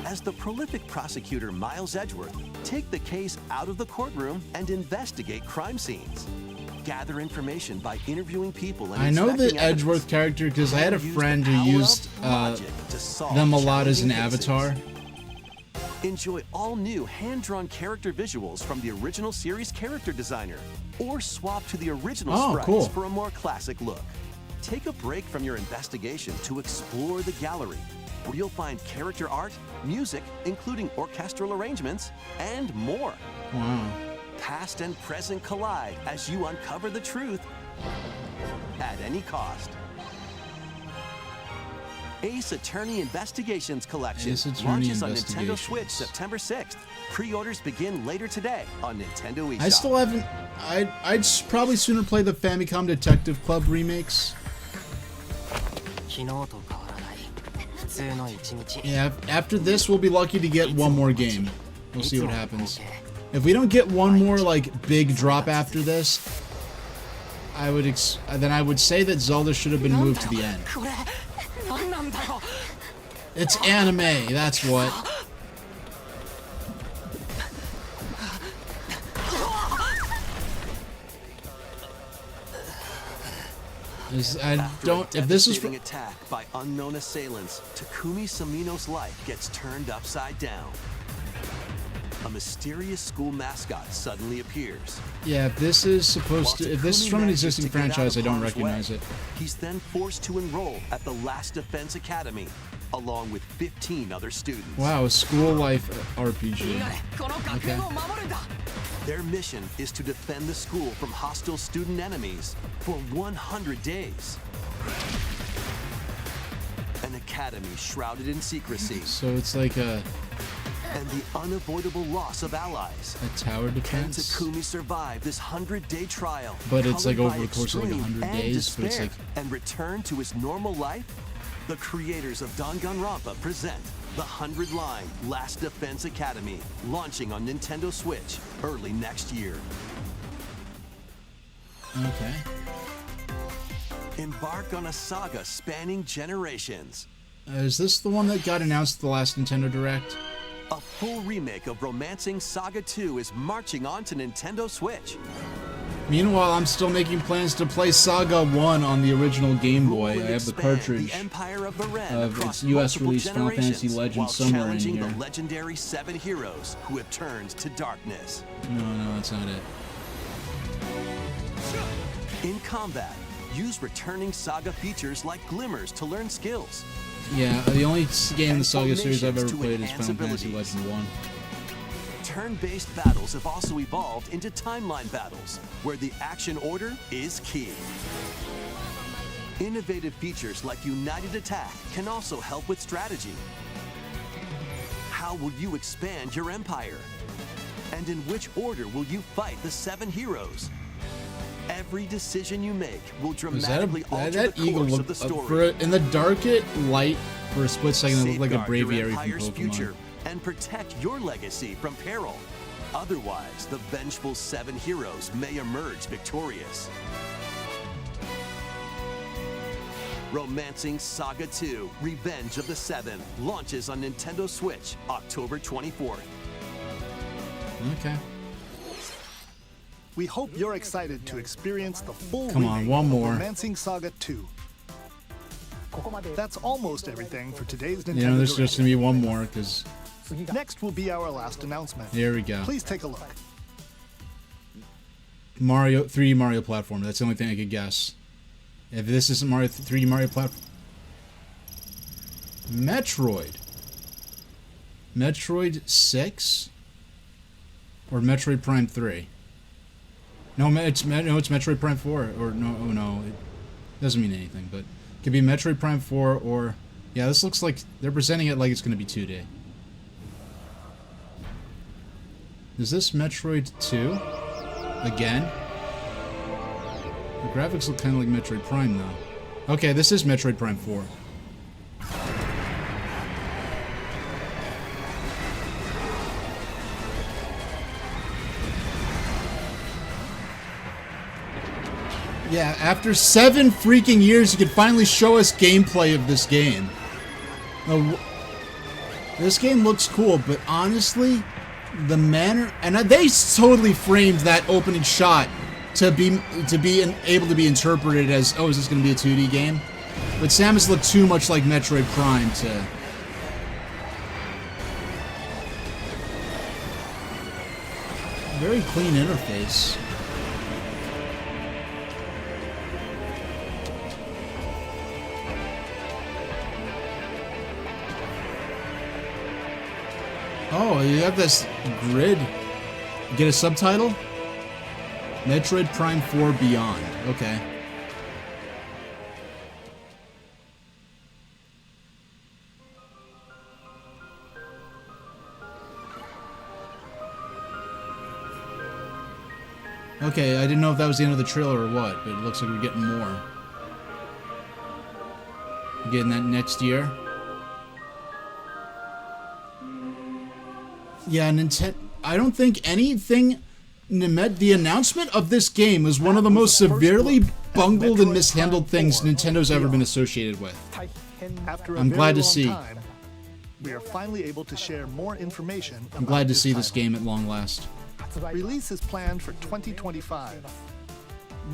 As the prolific prosecutor Miles Edgeworth, take the case out of the courtroom and investigate crime scenes. Gather information by interviewing people and I know the inspecting evidence. Edgeworth character because I had a Use the friend power who of used logic to solve them a lot as an challenging cases. avatar. Enjoy all new hand-drawn character visuals from the original series character designer, or swap to the original Oh, sprites cool. for a more classic look. Take a break from your investigation to explore the gallery, where you'll find character art, music, including orchestral arrangements, and more. Wow. Past and present collide as you uncover the truth at any cost. Ace Attorney Investigations Collection Ace Attorney launches on Nintendo Investigations. Switch September 6th. Pre-orders begin later today on Nintendo eShop. I still haven't. I'd probably sooner play the Famicom Detective Club remakes. Yeah, after this, we'll be lucky to get one more game. We'll see what happens. If we don't get one more like big drop after this, I would then I would say that Zelda should have been moved to the end. It's anime, that's what. I don't. If this is Devastating attack by unknown assailants, Takumi Samino's life gets turned upside down. A mysterious school mascot suddenly appears. yeah, if this is supposed While to. If this is Takumi from an manages existing to get out franchise, I of don't harm's recognize way, it. He's then forced to enroll at the Last Defense Academy, along with 15 other students. Wow, a school life RPG. Okay. Their mission is to defend the school from hostile student enemies for 100 days. An academy shrouded in secrecy, So it's like a and the unavoidable loss of allies. tower Can defense. Takumi survive this 100-day trial? But it's like colored over by the course of like extreme 100 and days, but it's despair, like- and return to his normal life? The creators of Danganronpa present the 100-line Last Defense Academy, launching on Nintendo Switch early next year. Okay. Embark on a saga spanning generations. Is this the one that got announced at the last Nintendo Direct? A full remake of Romancing Saga 2 is marching on to Nintendo Switch. Meanwhile, I'm still making plans to play Saga 1 on the original Game Boy. Rule I and have the expand cartridge. The Empire of the Ren of across its US multiple release Final Fantasy generations, Legend while somewhere in challenging here. the legendary 7 heroes who have turned to darkness. No, that's not it. In combat, use returning Saga features like glimmers to learn skills. Yeah, the only game in the Saga series I've ever to played is enhance Final Fantasy abilities. Legend 1. Turn-based battles have also evolved into timeline battles, where the action order is key. Innovative features like United Attack can also help with strategy. How will you expand your empire? And in which order will you fight the 7 heroes? Every decision you make will dramatically alter the eagle course look of the story. in the darket light for a split second? It looked like a Safeguard your Braviary from empire's Pokemon. future and protect your legacy from peril. Otherwise, the vengeful 7 heroes may emerge victorious. Romancing Saga 2: Revenge of the 7 launches on Nintendo Switch October 24th. Okay. We hope you're excited to experience the full Come on, remake one of more. Romancing Saga 2. That's almost everything for today's Nintendo You know, there's Direct. just gonna be one more because Next will be our last announcement. here we go. Please take a look. 3D Mario platform. That's the only thing I could guess. If this isn't 3D Mario platform, Metroid 6 or Metroid Prime 3. No, it's Metroid Prime 4 or no, it doesn't mean anything. But it could be Metroid Prime 4 or yeah. This looks like they're presenting it like it's going to be 2D. Is this Metroid 2 again? The graphics look kind of like Metroid Prime, though. Okay, this is Metroid Prime 4. Yeah, after 7 freaking years, you could finally show us gameplay of this game. Now, this game looks cool, but honestly, the manner... And they totally framed that opening shot to be able to be interpreted as, oh, is this going to be a 2D game? But Samus looked too much like Metroid Prime to... Very clean interface. Oh, you have this grid. Get a subtitle? Metroid Prime 4 Beyond. Okay. Okay, I didn't know if that was the end of the trailer or what, but it looks like we're getting more. We're getting that next year. Yeah, Nintendo. I don't think anything. The announcement of this game was one of the most severely bungled and mishandled things Nintendo's ever been associated with. After a I'm very glad to long see. time, we are finally able to share more information. I'm glad to see this game at long last. Release is planned for 2025.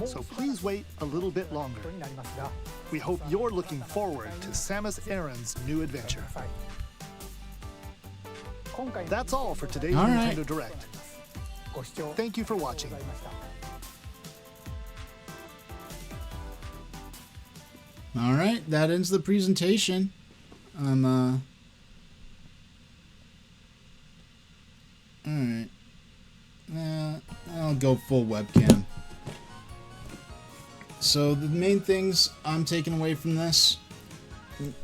So please wait a little bit longer. We hope you're looking forward to Samus Aran's new adventure. That's all for today's All right. Nintendo Direct. Thank you for watching. All right, that ends the presentation. All right. I'll go full webcam. So the main things I'm taking away from this: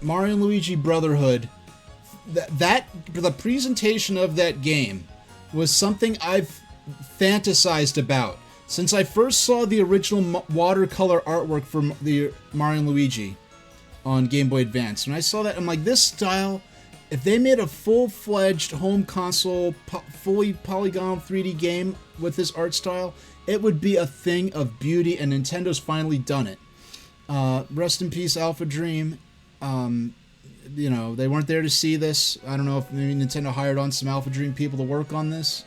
Mario and Luigi Brotherhood. The presentation of that game was something I've fantasized about since I first saw the original watercolor artwork for the Mario and Luigi on Game Boy Advance. When I saw that, I'm like, this style, if they made a full-fledged home console, fully polygon 3D game with this art style, it would be a thing of beauty, and Nintendo's finally done it. Rest in peace, Alpha Dream. You know, they weren't there to see this. I don't know if maybe Nintendo hired on some Alpha Dream people to work on this.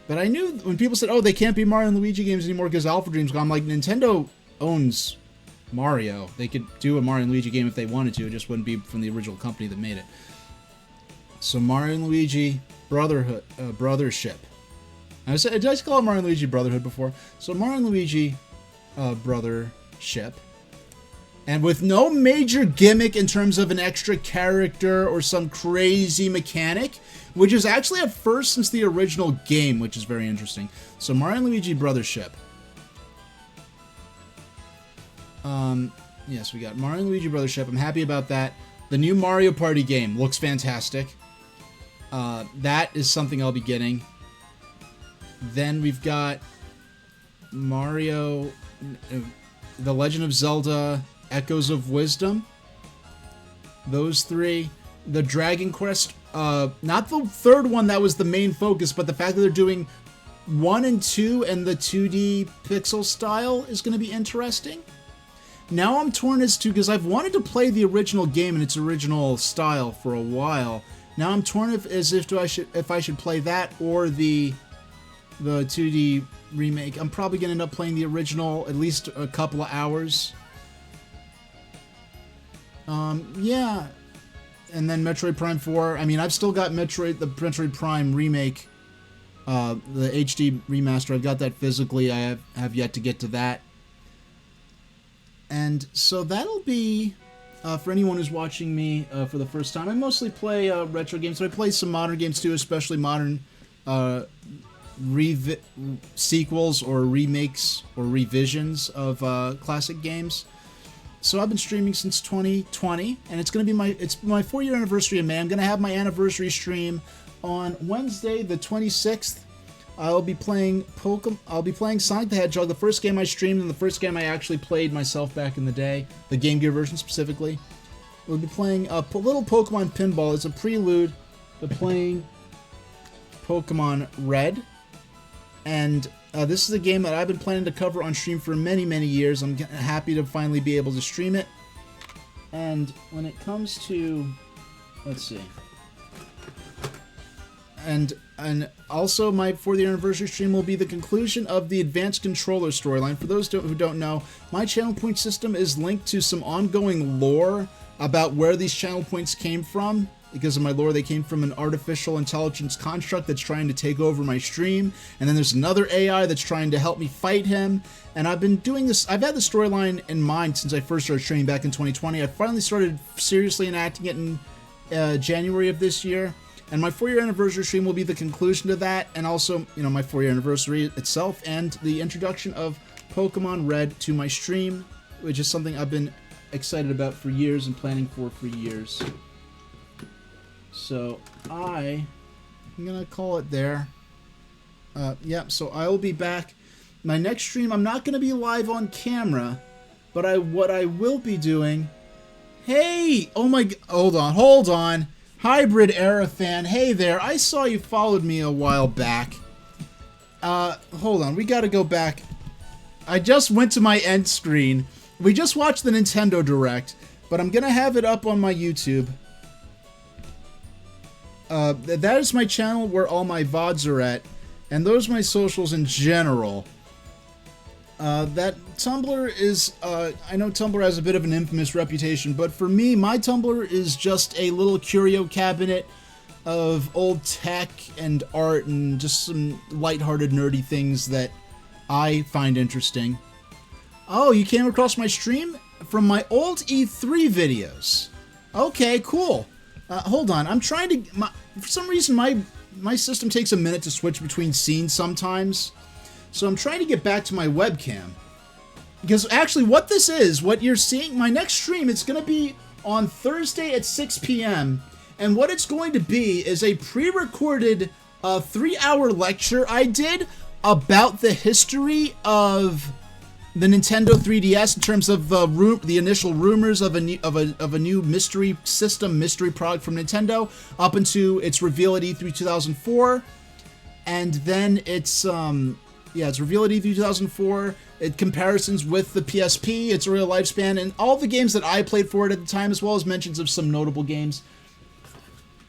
But I knew when people said, oh, they can't be Mario and Luigi games anymore because Alpha Dream's gone, I'm like, Nintendo owns Mario. They could do a Mario and Luigi game if they wanted to. It just wouldn't be from the original company that made it. So Mario and Luigi Brotherhood, Brothership. Did I call it Mario and Luigi Brotherhood before? So Mario and Luigi Brothership. And with no major gimmick in terms of an extra character or some crazy mechanic, which is actually a first since the original game, which is very interesting. So Mario and Luigi Brothership. Yes, we got Mario and Luigi Brothership. I'm happy about that. The new Mario Party game looks fantastic. That is something I'll be getting. Then we've got Mario, The Legend of Zelda, Echoes of Wisdom. Those three. The Dragon Quest, not the third one that was the main focus, but the fact that they're doing 1 and 2 and the 2D pixel style is going to be interesting. Now I'm torn as to, because I've wanted to play the original game in its original style for a while. Now I'm torn if I should play that or the 2D remake. I'm probably going to end up playing the original at least a couple of hours. Yeah. And then Metroid Prime 4. I mean, I've still got the Metroid Prime remake, the HD remaster. I've got that physically. I have yet to get to that. And so that'll be, for anyone who's watching me for the first time, I mostly play retro games, but I play some modern games too, especially modern sequels or remakes or revisions of classic games. So I've been streaming since 2020, and it's going to be my 4-year anniversary in May. I'm going to have my anniversary stream on Wednesday, the 26th. I'll be playing Sonic the Hedgehog, the first game I streamed and the first game I actually played myself back in the day, the Game Gear version specifically. We'll be playing a little Pokemon Pinball as a prelude to playing Pokemon Red. And this is a game that I've been planning to cover on stream for many, many years. I'm happy to finally be able to stream it. And when it comes to, let's see. And also my 4th anniversary stream will be the conclusion of the Advanced Controller storyline. For those who don't know, my channel point system is linked to some ongoing lore about where these channel points came from. Because of my lore, they came from an artificial intelligence construct that's trying to take over my stream. And then there's another AI that's trying to help me fight him. And I've been doing this, I've had the storyline in mind since I first started streaming back in 2020. I finally started seriously enacting it in January of this year. And my 4-year anniversary stream will be the conclusion to that. And also, you know, my 4-year anniversary itself and the introduction of Pokemon Red to my stream, which is something I've been excited about for years and planning for years. So I'm gonna call it there. Yeah, so I will be back. My next stream, I'm not gonna be live on camera, but what I will be doing. Hey, oh my, hold on. Hybrid Era fan, hey there. I saw you followed me a while back. Hold on, we gotta go back. I just went to my end screen. We just watched the Nintendo Direct, but I'm gonna have it up on my YouTube. That is my channel where all my VODs are at, and those are my socials in general. That Tumblr is, I know Tumblr has a bit of an infamous reputation, but for me, my Tumblr is just a little curio cabinet of old tech and art and just some lighthearted, nerdy things that I find interesting. Oh, you came across my stream? From my old E3 videos. Okay, cool. Hold on, I'm trying to... for some reason, my system takes a minute to switch between scenes sometimes. So I'm trying to get back to my webcam. Because actually, what this is, what you're seeing, my next stream, it's going to be on Thursday at 6 p.m. And what it's going to be is a pre-recorded 3-hour lecture I did about the history of the Nintendo 3DS in terms of the initial rumors of a new mystery product from Nintendo up into its reveal at E3 2004, and then it's reveal at E3 2004. It comparisons with the PSP, its real lifespan, and all the games that I played for it at the time, as well as mentions of some notable games.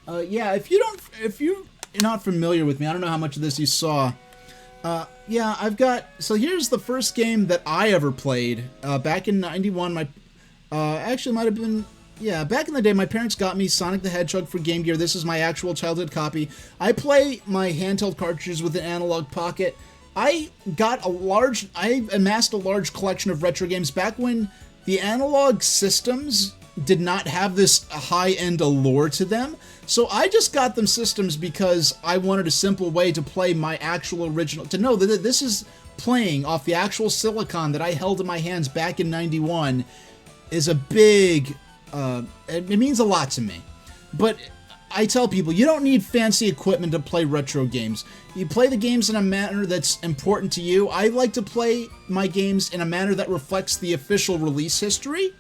Yeah, if you're not familiar with me, I don't know how much of this you saw. Yeah, so here's the first game that I ever played, back in 91, actually might have been, yeah, back in the day, my parents got me Sonic the Hedgehog for Game Gear. This is my actual childhood copy. I play my handheld cartridges with an analog pocket. I amassed a large collection of retro games back when the analog systems did not have this high-end allure to them. So I just got them systems because I wanted a simple way to play my actual original, to know that this is playing off the actual Silicon that I held in my hands back in 91, is a big, it means a lot to me. But I tell people, you don't need fancy equipment to play retro games. You play the games in a manner that's important to you. I like to play my games in a manner that reflects the official release history.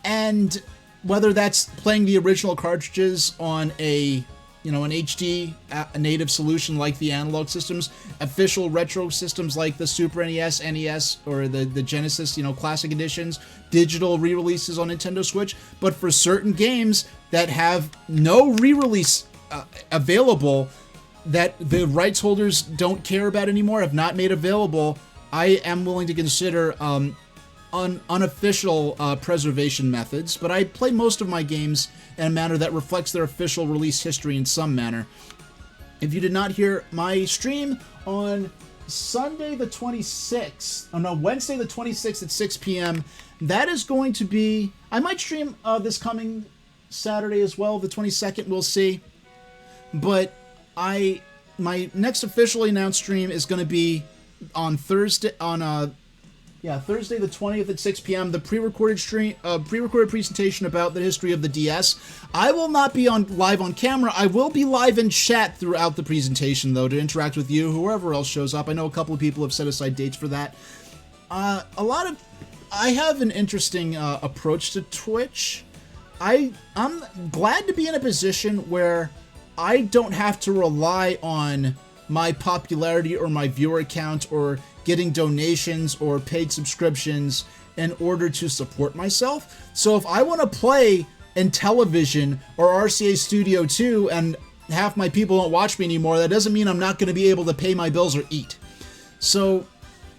And whether that's playing the original cartridges on an HD a native solution like the analog systems, official retro systems like the Super NES, NES, or the Genesis, classic editions, digital re-releases on Nintendo Switch. But for certain games that have no re-release available, that the rights holders don't care about anymore, have not made available, I am willing to consider unofficial preservation methods, but I play most of my games in a manner that reflects their official release history in some manner. If you did not hear my stream on Wednesday the 26th at 6 p.m., that is going to be, I might stream this coming Saturday as well, the 22nd, we'll see. But my next officially announced stream is going to be on Thursday, Thursday the 20th at 6 p.m. The pre-recorded stream, pre-recorded presentation about the history of the DS. I will not be live on camera. I will be live in chat throughout the presentation, though, to interact with you, whoever else shows up. I know a couple of people have set aside dates for that. I have an interesting approach to Twitch. I'm glad to be in a position where I don't have to rely on my popularity or my viewer count or getting donations or paid subscriptions in order to support myself. So if I want to play in television or RCA Studio 2 and half my people don't watch me anymore, that doesn't mean I'm not going to be able to pay my bills or eat. So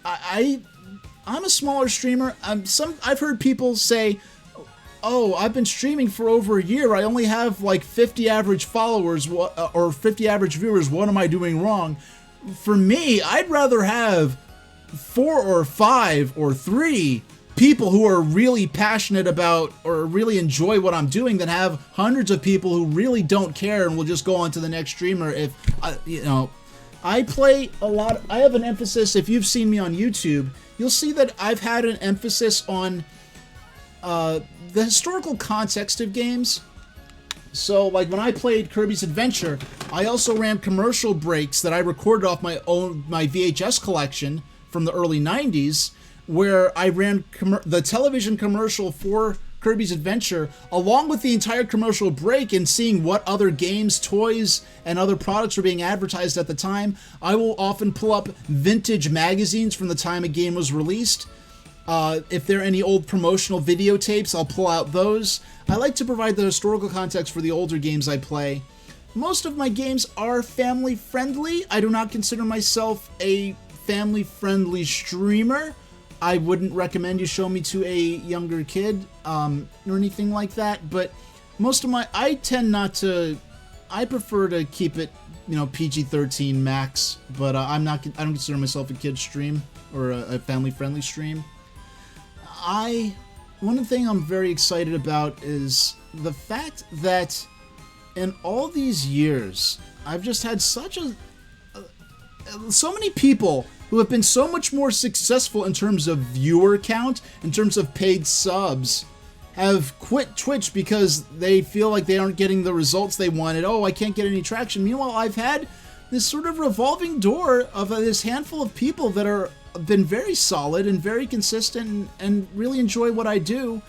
I'm a smaller streamer. I've heard people say, oh, I've been streaming for over a year. I only have like 50 average followers or 50 average viewers. What am I doing wrong? For me, I'd rather have 4 or 5 or 3 people who are really passionate about or really enjoy what I'm doing than have hundreds of people who really don't care and will just go on to the next streamer. If I play a lot. I have an emphasis. If you've seen me on YouTube, you'll see that I've had an emphasis on the historical context of games. So, like when I played Kirby's Adventure, I also ran commercial breaks that I recorded off my VHS collection from the early 90s, where I ran the television commercial for Kirby's Adventure along with the entire commercial break and seeing what other games, toys, and other products were being advertised at the time. I will often pull up vintage magazines from the time a game was released. If there are any old promotional videotapes, I'll pull out those. I like to provide the historical context for the older games I play. Most of my games are family friendly. I do not consider myself a family friendly streamer. I wouldn't recommend you show me to a younger kid or anything like that, but most of I prefer to keep it, PG-13 max, but I don't consider myself a kid stream or a family friendly stream. One thing I'm very excited about is the fact that in all these years, I've just had so many people who have been so much more successful in terms of viewer count, in terms of paid subs, have quit Twitch because they feel like they aren't getting the results they wanted. Oh, I can't get any traction. Meanwhile, I've had this sort of revolving door of this handful of people that are been very solid and very consistent and really enjoy what I do.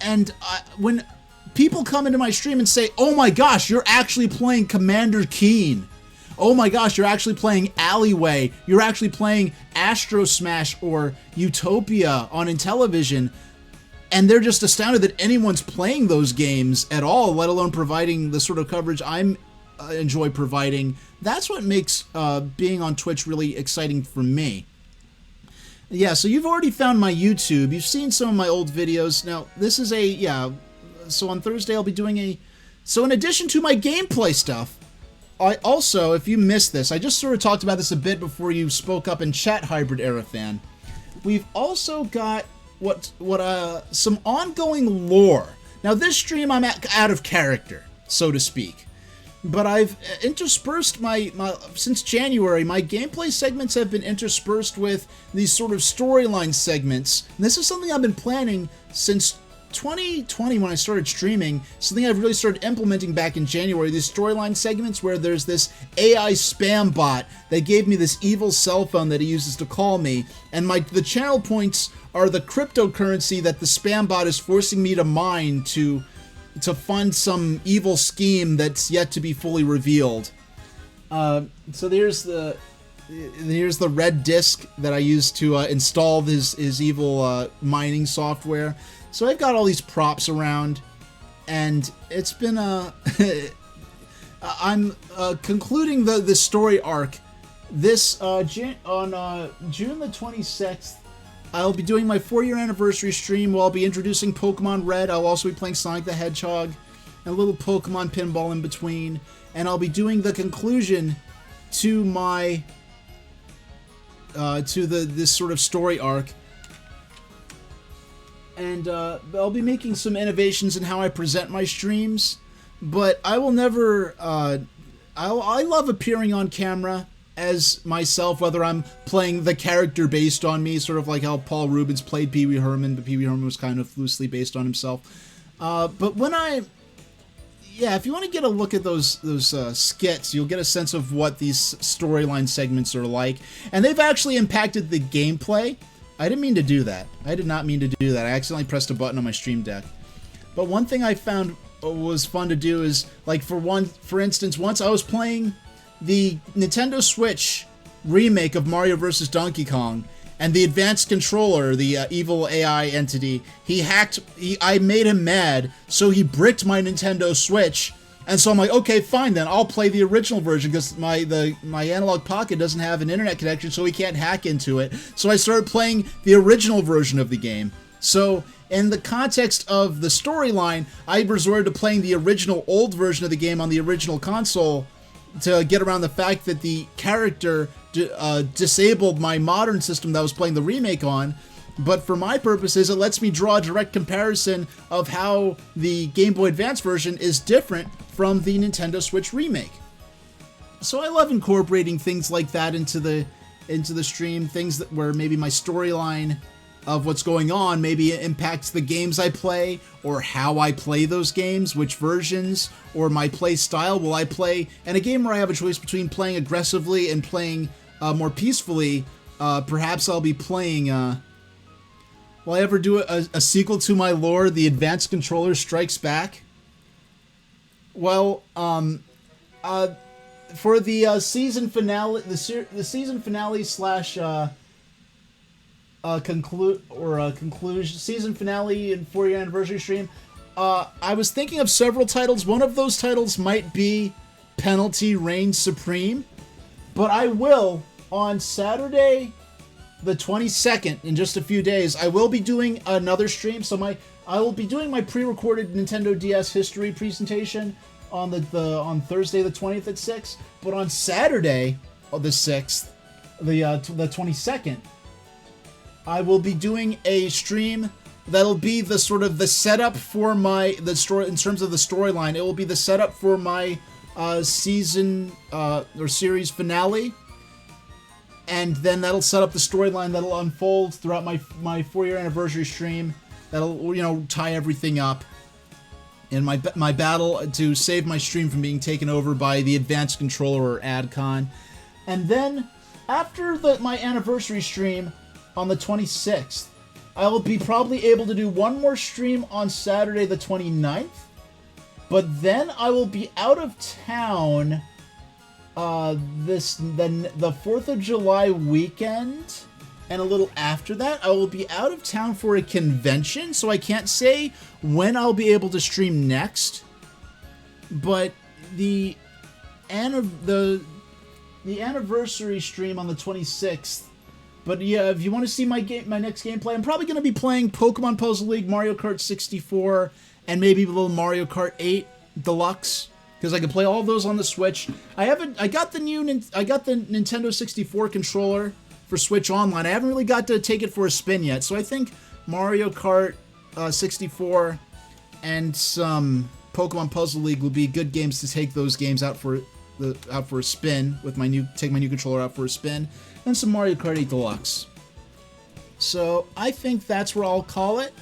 And when people come into my stream and say, oh my gosh, you're actually playing Commander Keen. Oh my gosh, you're actually playing Alleyway. You're actually playing Astro Smash or Utopia on Intellivision. And they're just astounded that anyone's playing those games at all, let alone providing the sort of coverage I'm enjoy providing. That's what makes being on Twitch really exciting for me. Yeah, so you've already found my YouTube. You've seen some of my old videos. Now, this is so on Thursday I'll be doing so in addition to my gameplay stuff, I also, if you missed this, I just sort of talked about this a bit before you spoke up in chat, Hybrid Era Fan. We've also got some ongoing lore. Now, this stream I'm out of character, so to speak. but I've interspersed my since January, my gameplay segments have been interspersed with these sort of storyline segments. And this is something I've been planning since 2020 when I started streaming, something I've really started implementing back in January, these storyline segments where there's this AI spam bot that gave me this evil cell phone that he uses to call me, and the channel points are the cryptocurrency that the spam bot is forcing me to mine to fund some evil scheme that's yet to be fully revealed. So there's the red disk that I used to install his evil mining software. So I've got all these props around, and it's been I'm concluding the story arc. This on June the 26th. I'll be doing my 4-year anniversary stream where I'll be introducing Pokemon Red. I'll also be playing Sonic the Hedgehog and a little Pokemon pinball in between. And I'll be doing the conclusion to my this sort of story arc. And I'll be making some innovations in how I present my streams. But I will never I love appearing on camera as myself, whether I'm playing the character based on me, sort of like how Paul Rubens played Pee Wee Herman, but Pee Wee Herman was kind of loosely based on himself. But when if you want to get a look at those skits, you'll get a sense of what these storyline segments are like. And they've actually impacted the gameplay. I didn't mean to do that. I did not mean to do that. I accidentally pressed a button on my stream deck. But one thing I found was fun to do is, like, for instance, once I was playing the Nintendo Switch remake of Mario vs. Donkey Kong, and the advanced controller, the evil AI entity, I made him mad, so he bricked my Nintendo Switch, and so I'm like, okay, fine then, I'll play the original version, because my Analog Pocket doesn't have an internet connection, so he can't hack into it, so I started playing the original version of the game. So, in the context of the storyline, I resorted to playing the original old version of the game on the original console, to get around the fact that the character disabled my modern system that I was playing the remake on. But for my purposes, it lets me draw a direct comparison of how the Game Boy Advance version is different from the Nintendo Switch remake. So I love incorporating things like that into the stream, things where maybe my storyline of what's going on maybe it impacts the games I play, or how I play those games, which versions, or my play style. Will I play in a game where I have a choice between playing aggressively and playing more peacefully? Perhaps I'll be playing will I ever do a sequel to my lore, The Advanced Controller Strikes Back? Well, for the season finale, the season finale slash season finale and 4-year anniversary stream, I was thinking of several titles. One of those titles might be Penalty Reigns Supreme, but I will, on Saturday the 22nd, in just a few days, I will be doing another stream. So I will be doing my pre-recorded Nintendo DS history presentation on on Thursday the 20th at 6, but on Saturday the 6th, the 22nd, I will be doing a stream that'll be the sort of the setup for the story in terms of the storyline. It will be the setup for my season or series finale, and then that'll set up the storyline that'll unfold throughout my 4-year anniversary stream. That'll tie everything up in my battle to save my stream from being taken over by the Advanced Controller or AdCon. And then after my anniversary stream on the 26th, I will be probably able to do one more stream on Saturday the 29th, but then I will be out of town the 4th of July weekend, and a little after that I will be out of town for a convention, so I can't say when I'll be able to stream next. But the anniversary stream on the 26th. But yeah, if you want to see my next gameplay, I'm probably going to be playing Pokemon Puzzle League, Mario Kart 64, and maybe a little Mario Kart 8 Deluxe, because I can play all of those on the Switch. I got the Nintendo 64 controller for Switch Online. I haven't really got to take it for a spin yet, so I think Mario Kart 64 and some Pokemon Puzzle League will be good games to take those games out for a spin with my new controller out for a spin, and some Mario Kart 8 Deluxe. So I think that's where I'll call it.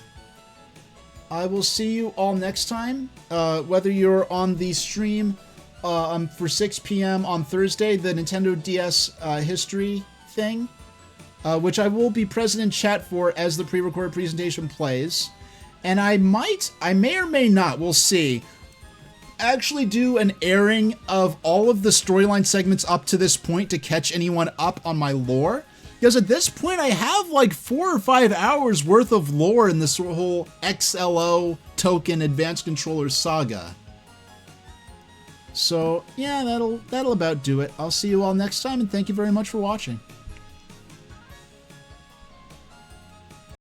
I will see you all next time. Whether you're on the stream for 6 p.m. on Thursday, the Nintendo DS history thing, which I will be present in chat for as the pre-recorded presentation plays. And I may or may not, we'll see, actually do an airing of all of the storyline segments up to this point to catch anyone up on my lore. Because at this point, I have like 4 or 5 hours worth of lore in this whole XLO token advanced controller saga. So yeah, that'll about do it. I'll see you all next time, and thank you very much for watching.